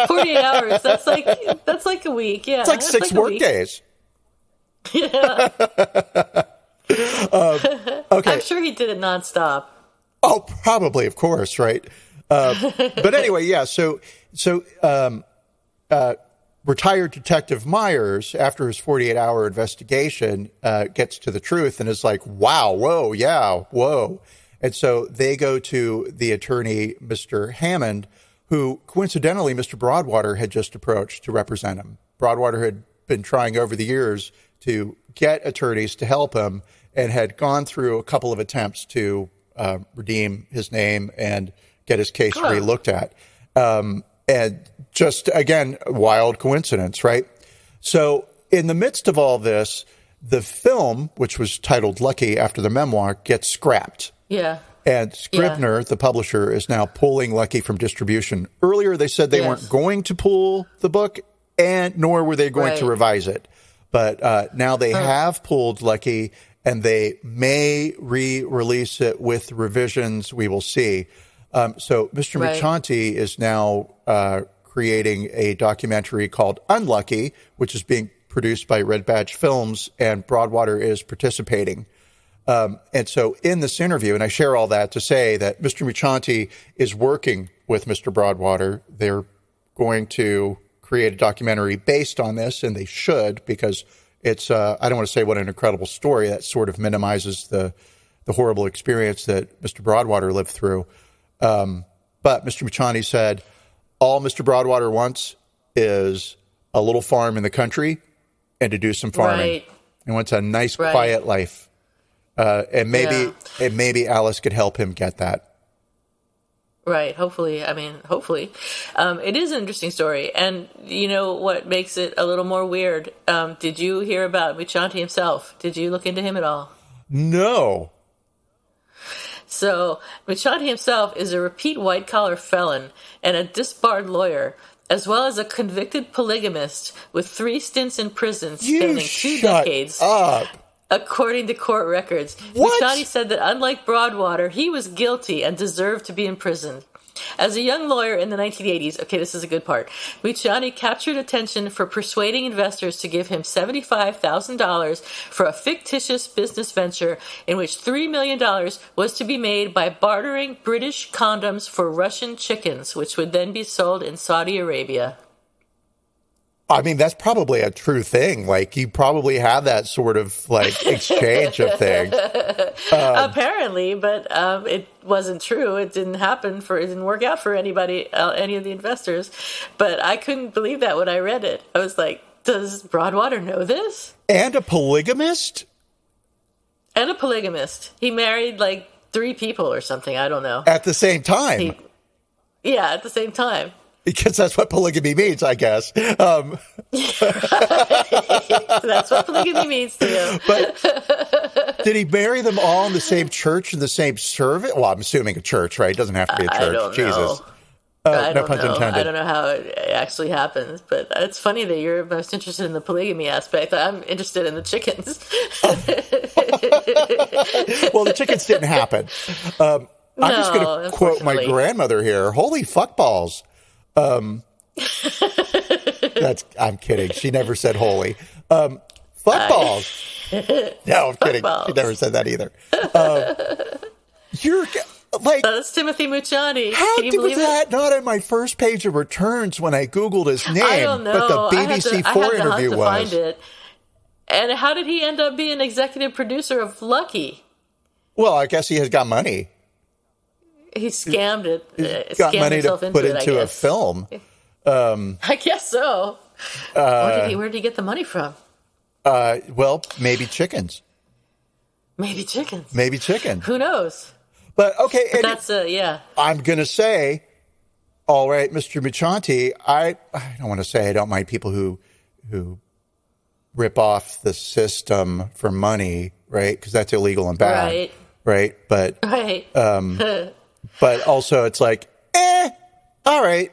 48 hours. That's like a week. Yeah. It's like 6 like work days. Yeah. Okay. I'm sure he did it nonstop. Oh, probably, of course, right? But anyway, yeah. So, retired Detective Myers, after his 48-hour investigation, gets to the truth and is like, "Wow, whoa, yeah, whoa." And so they go to the attorney, Mr. Hammond, who coincidentally Mr. Broadwater had just approached to represent him. Broadwater had been trying over the years to get attorneys to help him and had gone through a couple of attempts to redeem his name and get his case re-looked at. And just, again, wild coincidence, right? So in the midst of all this, the film, which was titled Lucky after the memoir, gets scrapped. Yeah. And Scribner, the publisher, is now pulling Lucky from distribution. Earlier, they said they weren't going to pull the book, and nor were they going to revise it. But now they have pulled Lucky, and they may re-release it with revisions. We will see. So Mr. Mucciante is now creating a documentary called Unlucky, which is being produced by Red Badge Films, and Broadwater is participating. And so in this interview, and I share all that to say that Mr. Mucciante is working with Mr. Broadwater. They're going to create a documentary based on this, and they should, because it's, I don't want to say what an incredible story. That sort of minimizes the horrible experience that Mr. Broadwater lived through. But Mr. Mucciante said, all Mr. Broadwater wants is a little farm in the country and to do some farming. He wants a nice, quiet life. And maybe Alice could help him get that. Right. Hopefully. It is an interesting story. And you know what makes it a little more weird? Did you hear about Mucciante himself? Did you look into him at all? No. So Mucciante himself is a repeat white-collar felon and a disbarred lawyer, as well as a convicted polygamist with 3 stints in prison spanning 2 decades. Up. According to court records. Mucciante said that unlike Broadwater, he was guilty and deserved to be imprisoned. As a young lawyer in the 1980s, okay, this is a good part, Mucciante captured attention for persuading investors to give him $75,000 for a fictitious business venture in which $3 million was to be made by bartering British condoms for Russian chickens, which would then be sold in Saudi Arabia. I mean, that's probably a true thing. Like, you probably have that sort of, like, exchange of things. Apparently, but it wasn't true. It didn't happen. It didn't work out for anybody, any of the investors. But I couldn't believe that when I read it. I was like, does Broadwater know this? And a polygamist? And a polygamist. He married, like, 3 people or something. I don't know. At the same time? At the same time. Because that's what polygamy means, I guess. That's what polygamy means to you. But did he marry them all in the same church and the same service? Well, I'm assuming a church, right? It doesn't have to be a church. I don't Jesus. know. No pun intended. I don't know how it actually happens, but it's funny that you're most interested in the polygamy aspect. I'm interested in the chickens. Well, the chickens didn't happen. I'm just going to quote my grandmother here. Holy fuckballs. I'm kidding. She never said holy. Fuckballs. No, I'm kidding. She never said that either. You're like, that's Timothy Mucciante. How was that not on my first page of returns when I Googled his name? I don't know. But the BBC4 interview was. Find it. And how did he end up being executive producer of Lucky? Well, I guess he has got money. He scammed it. He's got money to put into a film. I guess so. Where did he get the money from? Well, maybe chickens. Maybe chickens. Maybe chicken. Who knows? But okay, but that's yeah. I'm gonna say, all right, Mr. Mucciante, I don't want to say I don't mind people who rip off the system for money, right? Because that's illegal and bad, right? But but also it's like, all right,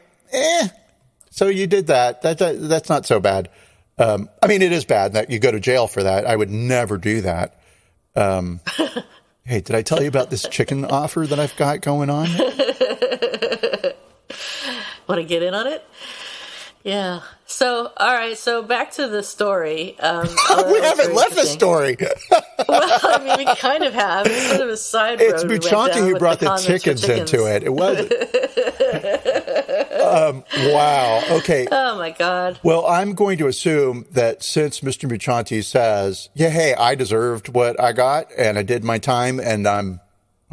so you did that. That's not so bad. I mean, it is bad that you go to jail for that. I would never do that. Hey, did I tell you about this chicken offer that I've got going on? Want to get in on it? Yeah. So, all right. So back to the story. We haven't left the story. Well, I mean, we kind of have. It's sort of a side road. It's Mucciante who brought the chickens into it. It wasn't. Wow. Okay. Oh, my God. Well, I'm going to assume that since Mr. Mucciante says, yeah, hey, I deserved what I got and I did my time and I'm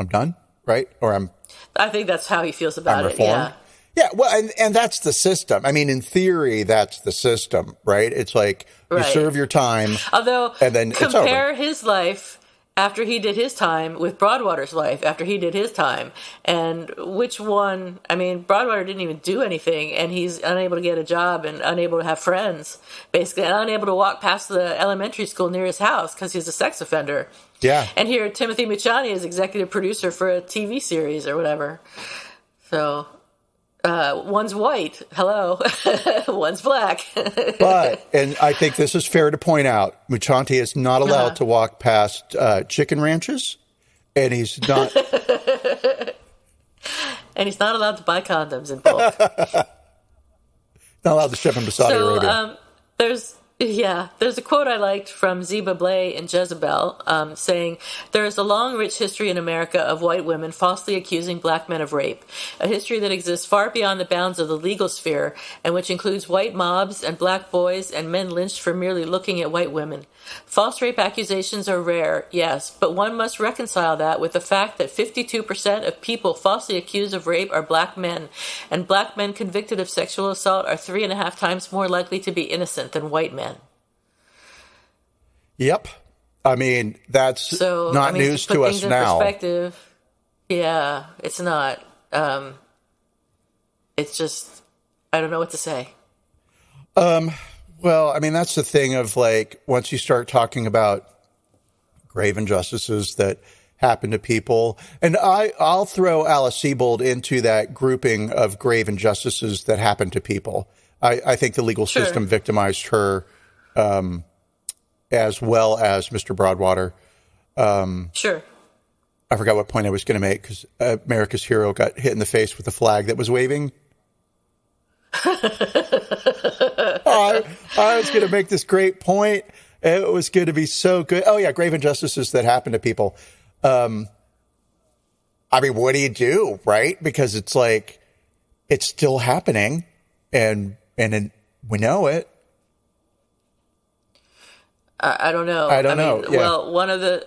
done, right? Or I think that's how he feels about it. Yeah. Yeah, well, and that's the system. I mean, in theory, that's the system, right? It's like you serve your time, although and then compare his life after he did his time with Broadwater's life after he did his time, and which one? I mean, Broadwater didn't even do anything, and he's unable to get a job and unable to have friends, basically, and unable to walk past the elementary school near his house because he's a sex offender. Yeah. And here, Timothy Mucciante is executive producer for a TV series or whatever. So. One's white. Hello. One's black. But, and I think this is fair to point out, Mucciante is not allowed to walk past chicken ranches, and he's not. And he's not allowed to buy condoms in bulk. Not allowed to ship them to Saudi Arabia. There's a quote I liked from Ziba Blay in Jezebel saying, there is a long, rich history in America of white women falsely accusing black men of rape, a history that exists far beyond the bounds of the legal sphere and which includes white mobs and black boys and men lynched for merely looking at white women. False rape accusations are rare, yes, but one must reconcile that with the fact that 52% of people falsely accused of rape are black men, and black men convicted of sexual assault are 3.5 times more likely to be innocent than white men. Yep. I mean, that's not news to us now. Perspective, yeah, it's not. It's just, I don't know what to say. Well, I mean, that's the thing of like, once you start talking about grave injustices that happen to people, and I'll throw Alice Sebold into that grouping of grave injustices that happen to people. I think the legal system victimized her, as well as Mr. Broadwater. Sure. I forgot what point I was going to make because America's hero got hit in the face with a flag that was waving. I was going to make this great point. It was going to be so good. Oh, yeah, grave injustices that happen to people. I mean, what do you do, right? Because it's like, it's still happening, and we know it. I don't know. I know. Yeah. Well, one of the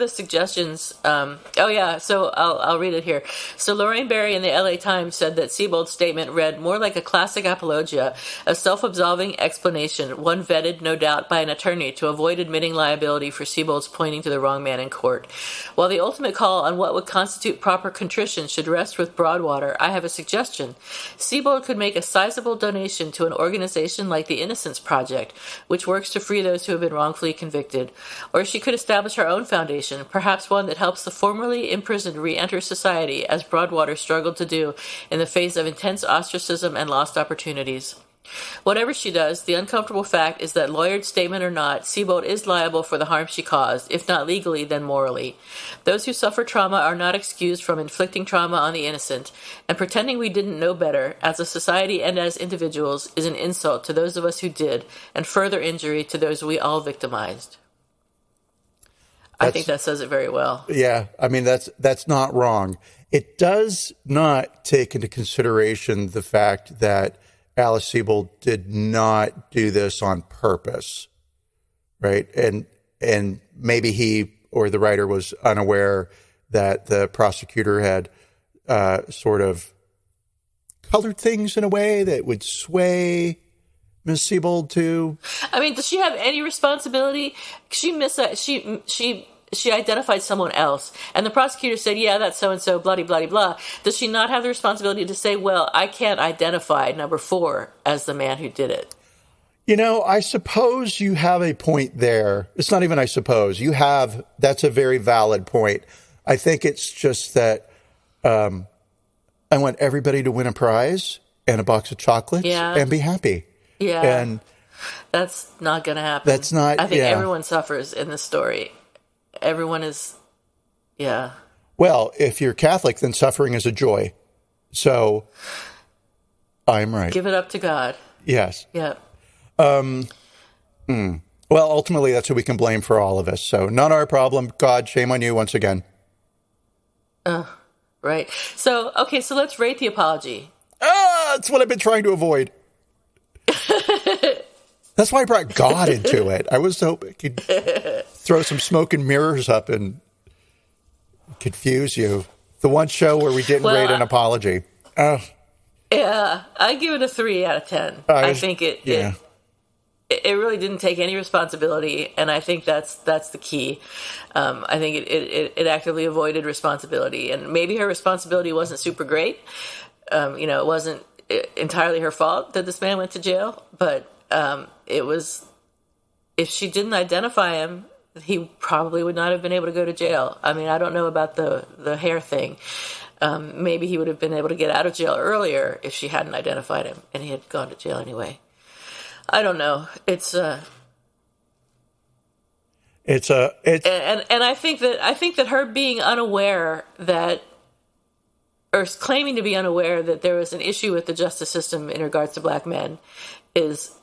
suggestions. So I'll read it here. So Lorraine Berry in the LA Times said that Sebold's statement read more like a classic apologia, a self-absolving explanation, one vetted, no doubt, by an attorney to avoid admitting liability for Sebold's pointing to the wrong man in court. While the ultimate call on what would constitute proper contrition should rest with Broadwater, I have a suggestion. Sebold could make a sizable donation to an organization like the Innocence Project, which works to free those who have been wrongfully convicted, or she could establish her own foundation, perhaps one that helps the formerly imprisoned re-enter society, as Broadwater struggled to do in the face of intense ostracism and lost opportunities. Whatever she does, the uncomfortable fact is that, lawyered statement or not, Sebold is liable for the harm she caused, if not legally, then morally. Those who suffer trauma are not excused from inflicting trauma on the innocent, and pretending we didn't know better, as a society and as individuals, is an insult to those of us who did, and further injury to those we all victimized. I think that says it very well. Yeah, I mean, that's not wrong. It does not take into consideration the fact that Alice Sebold did not do this on purpose, right? And maybe he or the writer was unaware that the prosecutor had sort of colored things in a way that would sway Ms. Sebold to. I mean, does she have any responsibility? She she identified someone else, and the prosecutor said, yeah, that's so-and-so, blah, blah, blah, blah. Does she not have the responsibility to say, well, I can't identify number 4 as the man who did it? I suppose you have a point there. It's not even I suppose. That's a very valid point. I think it's just that I want everybody to win a prize and a box of chocolates and be happy. Yeah. And that's not going to happen. That's not, I think everyone suffers in this story. Everyone is, Well, if you're Catholic, then suffering is a joy. So I'm right. Give it up to God. Yes. Yeah. Well, ultimately, that's who we can blame for all of this. So not our problem. God, shame on you once again. Right. So, okay, so let's rate the apology. That's what I've been trying to avoid. That's why I brought God into it. I was hoping I could throw some smoke and mirrors up and confuse you. The one show where we didn't rate an apology. Yeah, I give it a 3 out of 10. I think it really didn't take any responsibility, and I think that's the key. I think it actively avoided responsibility, and maybe her responsibility wasn't super great. It wasn't entirely her fault that this man went to jail, but it was, if she didn't identify him, he probably would not have been able to go to jail. I mean, I don't know about the hair thing. Maybe he would have been able to get out of jail earlier if she hadn't identified him and he had gone to jail anyway. I don't know. And I think that her being unaware or claiming to be unaware that there was an issue with the justice system in regards to black men is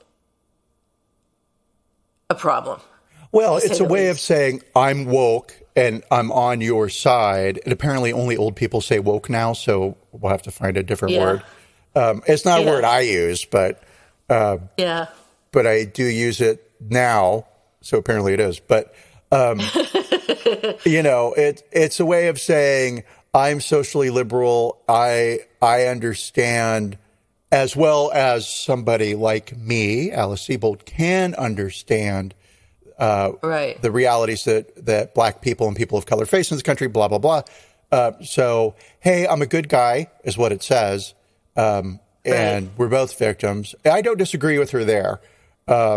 a problem. Well, it's a way of saying I'm woke and I'm on your side. And apparently only old people say woke now, so we'll have to find a different word. It's not a word I use, but but I do use it now, so apparently it is. But it's a way of saying I'm socially liberal. I understand, as well as somebody like me, Alice Sebold, can understand the realities that black people and people of color face in this country, blah, blah, blah. So, hey, I'm a good guy is what it says. And we're both victims. I don't disagree with her there. I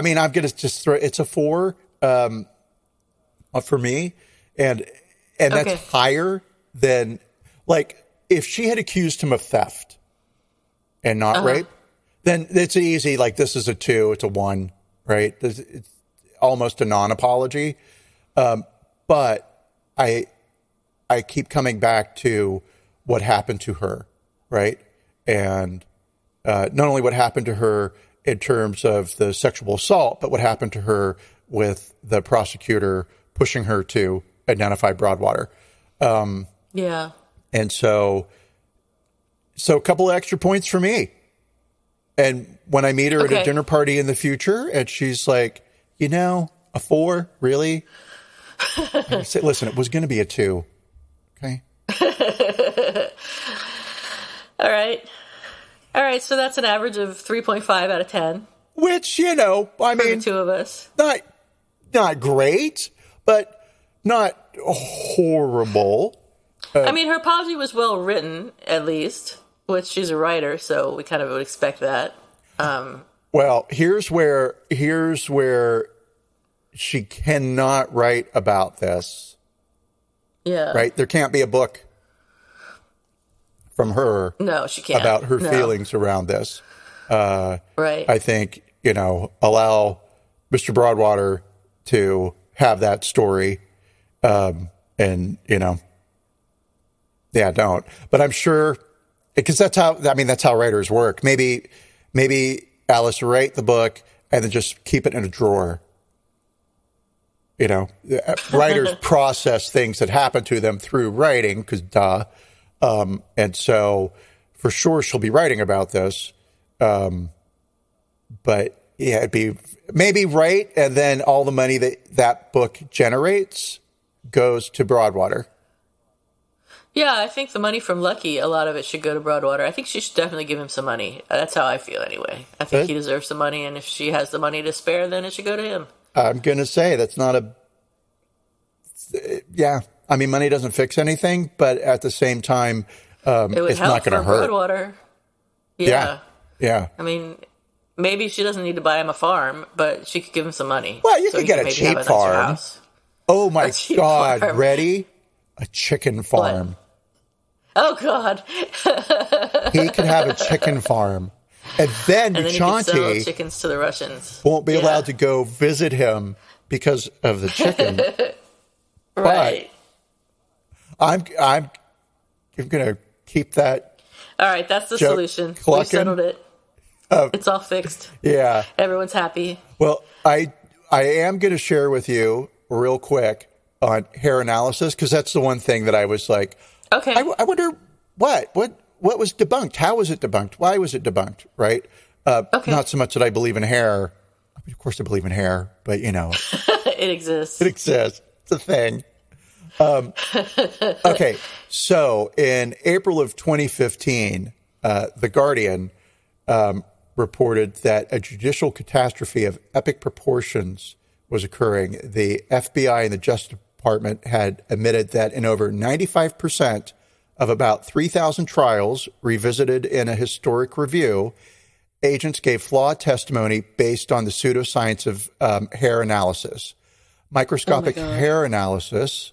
mean, I'm going to just throw, it's a 4 for me. And that's higher than, like, if she had accused him of theft and not rape, then it's easy. Like, this is a 2, it's a 1, right? It's almost a non-apology. But I keep coming back to what happened to her, right? And not only what happened to her in terms of the sexual assault, but what happened to her with the prosecutor pushing her to identify Broadwater. And so a couple of extra points for me. And when I meet her at a dinner party in the future, and she's like, a 4, really? I say, listen, it was going to be a 2. Okay. All right. So that's an average of 3.5 out of 10. Which, I mean, the two of us, not great, but not horrible. I mean, her apology was well written, at least. Which she's a writer, so we kind of would expect that. Well, here's where she cannot write about this. Yeah. Right? There can't be a book from her. No, she can't. About her feelings around this. Right. I think, allow Mr. Broadwater to have that story. Don't. But I'm sure, because that's how writers work. Maybe Alice write the book and then just keep it in a drawer. Writers process things that happen to them through writing, because duh. And so for sure she'll be writing about this. But yeah, it'd be maybe write, and then all the money that book generates goes to Broadwater. Yeah, I think the money from Lucky, a lot of it should go to Broadwater. I think she should definitely give him some money. That's how I feel anyway. I think he deserves some money, and if she has the money to spare, then it should go to him. I'm going to say that's not a, yeah. I mean, money doesn't fix anything, but at the same time, it's not going to hurt. Broadwater. Yeah. I mean, maybe she doesn't need to buy him a farm, but she could give him some money. Well, you could get a cheap farm. Oh my God. Farm. Ready? A chicken farm. What? Oh God. He could have a chicken farm. And then he could sell chickens to the Russians. Won't be allowed to go visit him because of the chicken. Right. But I'm going to keep that. All right, that's the solution. We settled it. It's all fixed. Yeah. Everyone's happy. Well, I am going to share with you real quick on hair analysis, because that's the one thing that I was like, okay. I wonder what was debunked? How was it debunked? Why was it debunked? Right? Okay. Not so much that I believe in hair. I mean, of course I believe in hair, but you know. It exists. It exists. It's a thing. Okay. So in April of 2015, The Guardian reported that a judicial catastrophe of epic proportions was occurring. The FBI and the Justice Department had admitted that in over 95% of about 3,000 trials revisited in a historic review, agents gave flawed testimony based on the pseudoscience of hair analysis. Microscopic hair analysis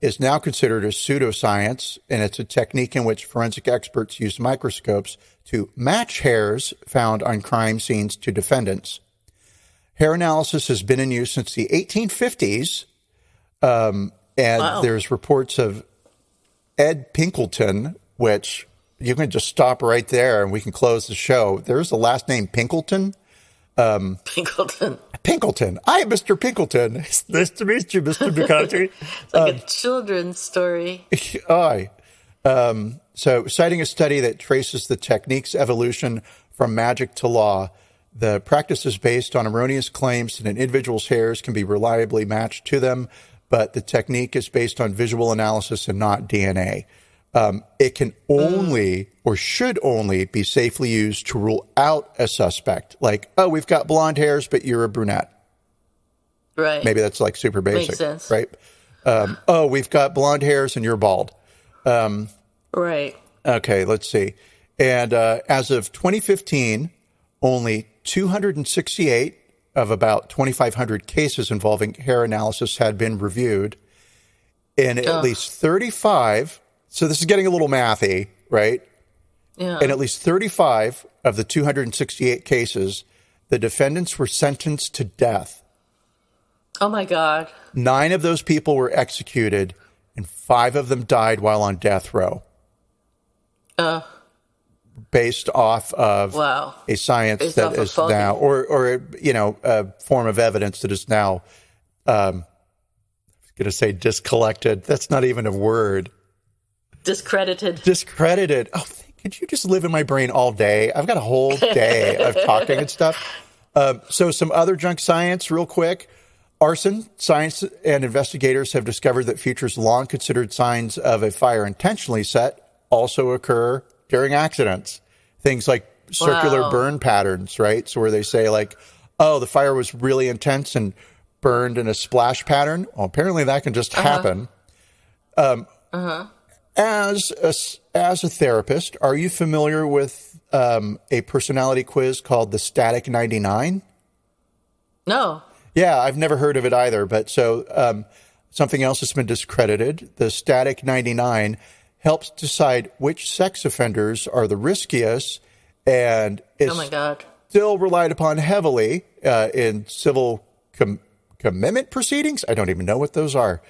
is now considered a pseudoscience, and it's a technique in which forensic experts use microscopes to match hairs found on crime scenes to defendants. Hair analysis has been in use since the 1850s, and there's reports of Ed Pinkleton, which you can just stop right there and we can close the show. There's the last name Pinkleton. Pinkleton. I am Mr. Pinkleton. It's nice to meet you, Mr. McCarthy. It's like a children's story. So citing a study that traces the technique's evolution from magic to law, the practice is based on erroneous claims that an individual's hairs can be reliably matched to them, but the technique is based on visual analysis and not DNA. It can only or should only be safely used to rule out a suspect. Like, oh, we've got blonde hairs, but you're a brunette. Right. Maybe that's like super basic. Makes sense. Right. Oh, we've got blonde hairs and you're bald. Right. Okay, let's see. And as of 2015, only 268 of about 2,500 cases involving hair analysis had been reviewed. In at least 35, so this is getting a little mathy, right? Yeah. In at least 35 of the 268 cases, the defendants were sentenced to death. Oh, my God. 9 of those people were executed, and 5 of them died while on death row. Based off of a science that is now, or you know, a form of evidence that is now, I was going to say discollected. That's not even a word. Discredited. Oh, could you just live in my brain all day? I've got a whole day of talking and stuff. So some other junk science real quick. Arson. Science and investigators have discovered that features long considered signs of a fire intentionally set also occur during accidents. Things like circular burn patterns, right? So where they say like, oh, the fire was really intense and burned in a splash pattern. Well, apparently that can just happen. As a therapist, are you familiar with a personality quiz called the Static 99? No. Yeah, I've never heard of it either. But so something else that's been discredited, the Static 99 helps decide which sex offenders are the riskiest and is still relied upon heavily in civil commitment proceedings. I don't even know what those are.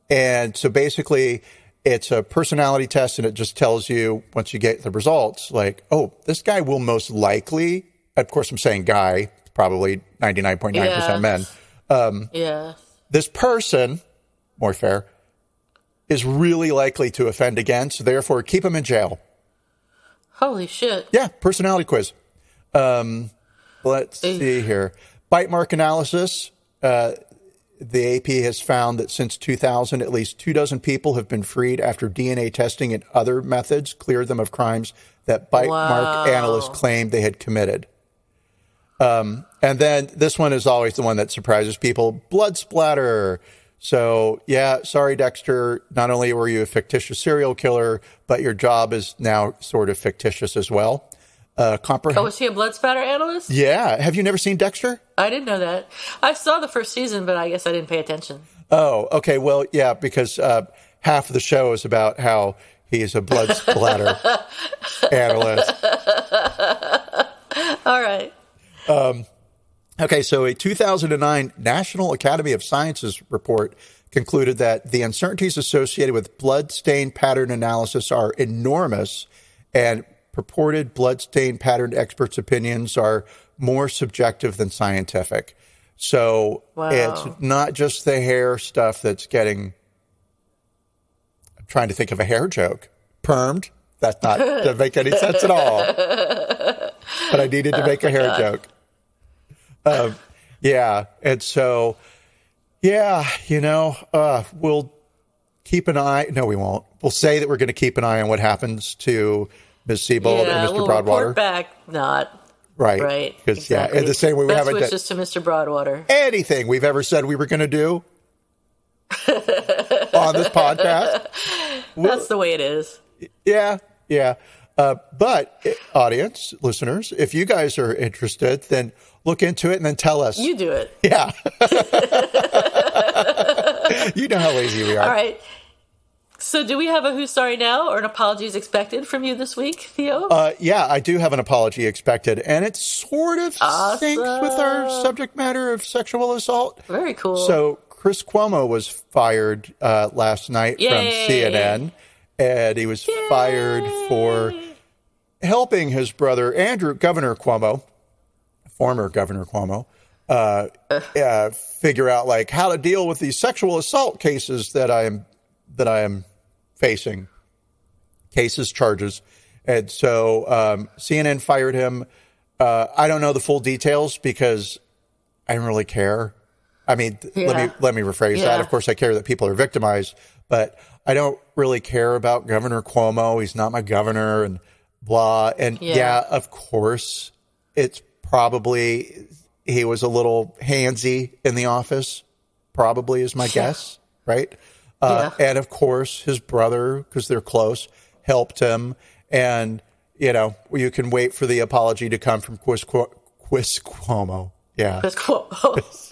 And so basically it's a personality test, and it just tells you once you get the results, like, oh, this guy will most likely, of course I'm saying guy, probably 99.9% men. This person, more fair, is really likely to offend again, so therefore keep him in jail. Holy shit. Yeah, personality quiz. Let's see here. Bite mark analysis. The AP has found that since 2000, at least 24 people have been freed after DNA testing and other methods cleared them of crimes that bite mark analysts claimed they had committed. And then this one is always the one that surprises people. Blood splatter. So, yeah, sorry, Dexter. Not only were you a fictitious serial killer, but your job is now sort of fictitious as well. Was he a blood spatter analyst? Yeah. Have you never seen Dexter? I didn't know that. I saw the first season, but I guess I didn't pay attention. Oh, okay. Well, yeah, because half of the show is about how he's a blood splatter analyst. All right. Okay, so a 2009 National Academy of Sciences report concluded that the uncertainties associated with blood stain pattern analysis are enormous, and purported blood stain pattern experts' opinions are more subjective than scientific. So It's not just the hair stuff that's getting... I'm trying to think of a hair joke. Permed? That's not doesn't make any sense at all. But I needed to make a hair joke. Yeah. And so, yeah, we'll keep an eye. No, we won't. We'll say that we're going to keep an eye on what happens to Ms. Sebold and Mr. We'll Broadwater. Report back, not. Right. Because, exactly. in the same way we haven't done switches to Mr. Broadwater. Anything we've ever said we were going to do on this podcast. That's the way it is. Yeah. But audience, listeners, if you guys are interested, then look into it and then tell us. You do it. Yeah. You know how lazy we are. All right. So do we have a Who's Sorry Now or an apology is expected from you this week, Theo? Yeah, I do have an apology expected, and it sort of syncs with our subject matter of sexual assault. Very cool. So Chris Cuomo was fired last night from CNN, and he was fired for helping his brother, Governor Cuomo, former Governor Cuomo, figure out like how to deal with these sexual assault cases that I am facing, charges. And so CNN fired him. I don't know the full details because I don't really care. I mean, let me rephrase that. Of course, I care that people are victimized, but I don't really care about Governor Cuomo. He's not my governor and blah. And of course, it's probably he was a little handsy in the office, probably is my guess, right? And of course, his brother, because they're close, helped him. And, you can wait for the apology to come from Chris Cuomo. Yeah. Chris Cuomo.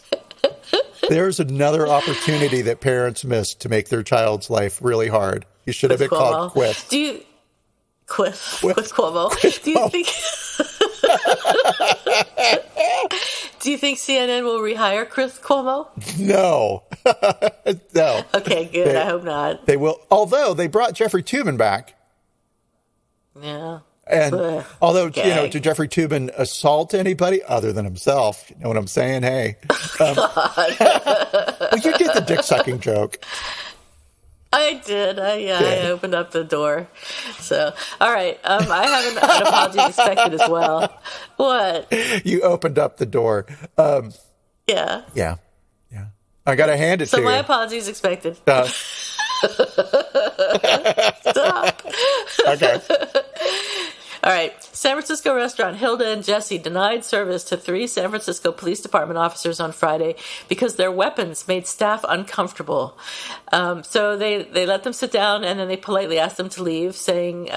There's another opportunity that parents missed to make their child's life really hard. You should have been called Quist. Quist Cuomo. Do you think... Do you think CNN will rehire Chris Cuomo? No. No. Okay, good. I hope not. They will. Although they brought Jeffrey Tubin back. Yeah. And although, did Jeffrey Tubin assault anybody other than himself? You know what I'm saying? Hey. Well, you did the dick sucking joke. I did. I opened up the door. So, all right. I have an apology expected as well. What? You opened up the door. Yeah. Yeah. I got to hand it to you. So my apology is expected. Stop. Okay. All right. San Francisco restaurant Hilda and Jesse denied service to 3 San Francisco Police Department officers on Friday because their weapons made staff uncomfortable. So they let them sit down and then they politely asked them to leave, saying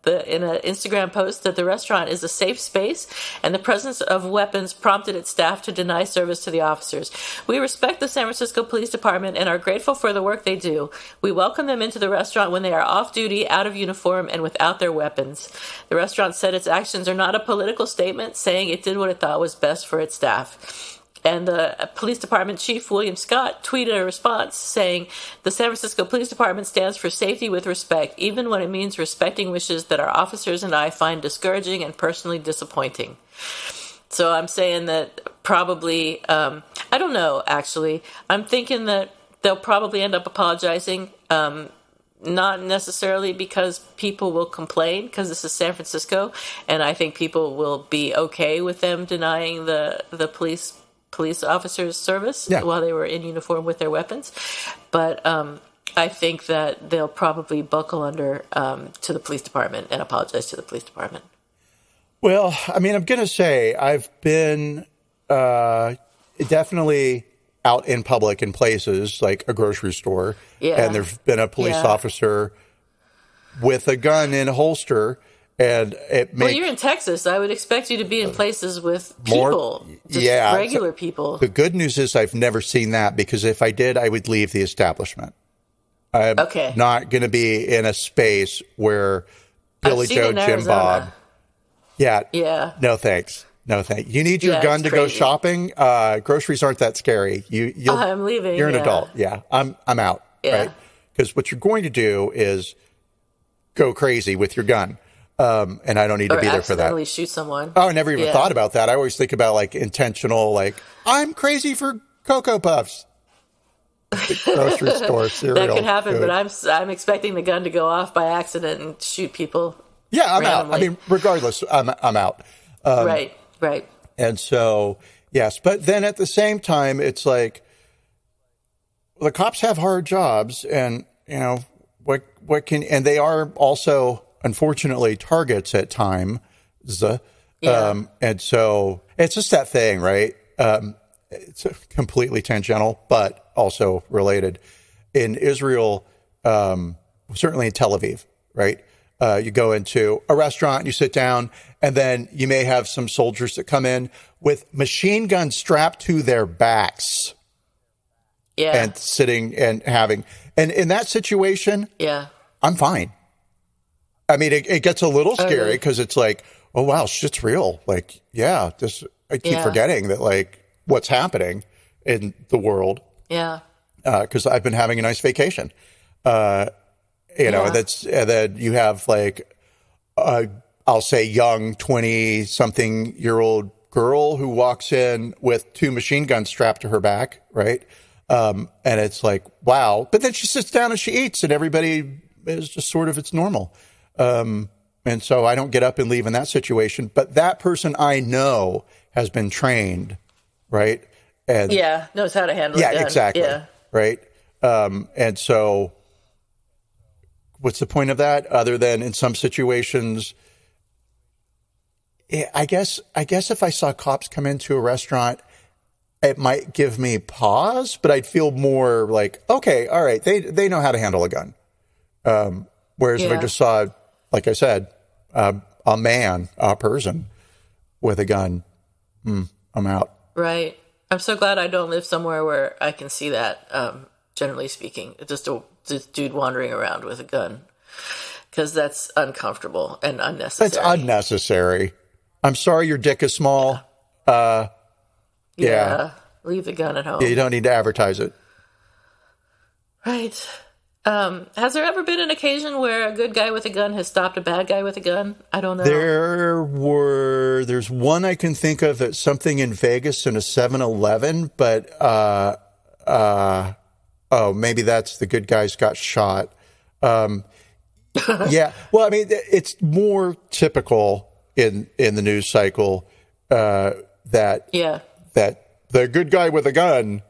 in an Instagram post that the restaurant is a safe space and the presence of weapons prompted its staff to deny service to the officers. We respect the San Francisco Police Department and are grateful for the work they do. We welcome them into the restaurant when they are off duty, out of uniform, and without their weapons. The restaurant said its actions are not a political statement, saying it did what it thought was best for its staff. And the police department chief, William Scott, tweeted a response saying, "The San Francisco Police Department stands for safety with respect, even when it means respecting wishes that our officers and I find discouraging and personally disappointing." So I'm saying that probably, I don't know, actually. I'm thinking that they'll probably end up apologizing, not necessarily because people will complain, because this is San Francisco, and I think people will be okay with them denying the police officers service while they were in uniform with their weapons. But I think that they'll probably buckle under to the police department and apologize to the police department. Well, I mean, I'm going to say I've been definitely out in public in places like a grocery store, and there's been a police officer with a gun in a holster, and it makes... Well, you're in Texas. I would expect you to be in places with people, regular people. The good news is I've never seen that, because if I did, I would leave the establishment. I'm not going to be in a space where Billy Joe, Jim Bob... Yeah. No, thanks. You need your gun to go shopping. Groceries aren't that scary. I'm leaving. You're an adult. Yeah. I'm out. Yeah. Right. Because what you're going to do is go crazy with your gun. And I don't need to be there for that. Or accidentally shoot someone. Oh, I never even thought about that. I always think about like intentional, like, I'm crazy for Cocoa Puffs. Grocery store cereal. That could happen, but I'm expecting the gun to go off by accident and shoot people. Yeah, I'm randomly out. I mean, regardless, I'm out. Right. And so, yes. But then at the same time, it's like, the cops have hard jobs, and, what can, and they are also, unfortunately, targets at times. And so it's just that thing, right? It's completely tangential, but also related. In Israel, certainly in Tel Aviv, right? You go into a restaurant, you sit down, and then you may have some soldiers that come in with machine guns strapped to their backs. Yeah. And sitting and having, and in that situation, I'm fine. I mean, it gets a little scary because it's like, oh, wow, shit's real. Like, I keep forgetting that, like, what's happening in the world. Yeah. Because I've been having a nice vacation. And then you have like, I'll say young 20-something-year-old girl who walks in with 2 machine guns strapped to her back, right? And it's like, wow. But then she sits down and she eats, and everybody is just sort of, it's normal. And so I don't get up and leave in that situation. But that person I know has been trained, right? And knows how to handle it. Yeah, exactly. Yeah. Right? And so... what's the point of that, other than in some situations, I guess if I saw cops come into a restaurant, it might give me pause, but I'd feel more like, okay, all right, they know how to handle a gun. Whereas if I just saw, like I said, a person with a gun, I'm out. Right. I'm so glad I don't live somewhere where I can see that, generally speaking. Just a dude wandering around with a gun, because that's uncomfortable and unnecessary. It's unnecessary. I'm sorry your dick is small. Leave the gun at home. You don't need to advertise it. Right. Has there ever been an occasion where a good guy with a gun has stopped a bad guy with a gun? I don't know. There's one I can think of at something in Vegas in a 7-Eleven, but maybe that's the good guys got shot. Yeah. Well, I mean, it's more typical in the news cycle that the good guy with a gun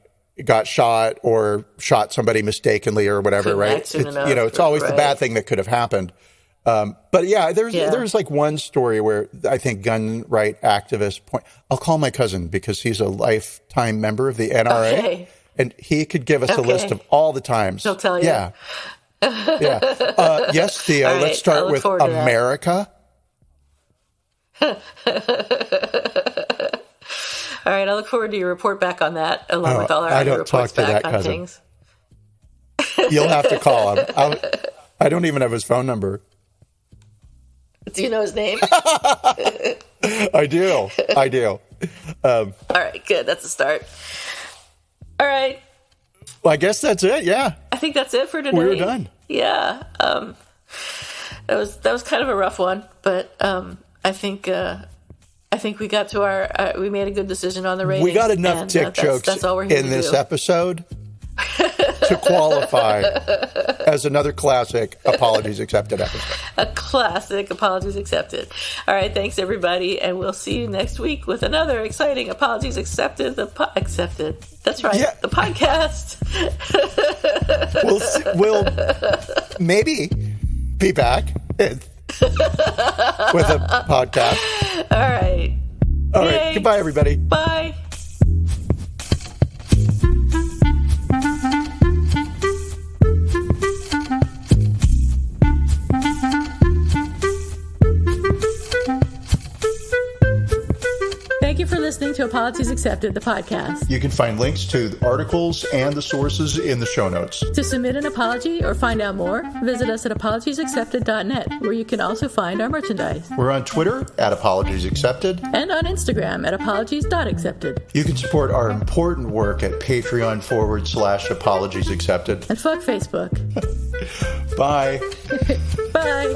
got shot or shot somebody mistakenly or whatever, couldn't right? It's always the bad thing that could have happened. But there's like one story where I think gun right activists I'll call my cousin because he's a lifetime member of the NRA. Okay. And he could give us a list of all the times. He'll tell you. Yeah. Yes, Theo, right, let's start with America. All right, I look forward to your report back on that, along with all our other reports back on things. You'll have to call him. I don't even have his phone number. Do you know his name? I do. All right, good. That's a start. All right. Well, I guess that's it. Yeah. I think that's it for today. We're done. Yeah. That was kind of a rough one, but I think we got to we made a good decision on the ratings. We got enough dick jokes that's all we're here in this episode to qualify as another classic Apologies Accepted episode. A classic Apologies Accepted. All right, thanks everybody, and we'll see you next week with another exciting Apologies Accepted. Accepted. That's right. Yeah. The podcast. We'll maybe be back with a podcast. All right. All right. Goodbye, everybody. Bye. Thank you for listening to Apologies Accepted, the podcast. You can find links to the articles and the sources in the show notes. To submit an apology or find out more, visit us at apologiesaccepted.net, where you can also find our merchandise. We're on Twitter at Apologies Accepted. And on Instagram at apologies.accepted. You can support our important work at Patreon.com/Apologies Accepted. And fuck Facebook. Bye. Bye.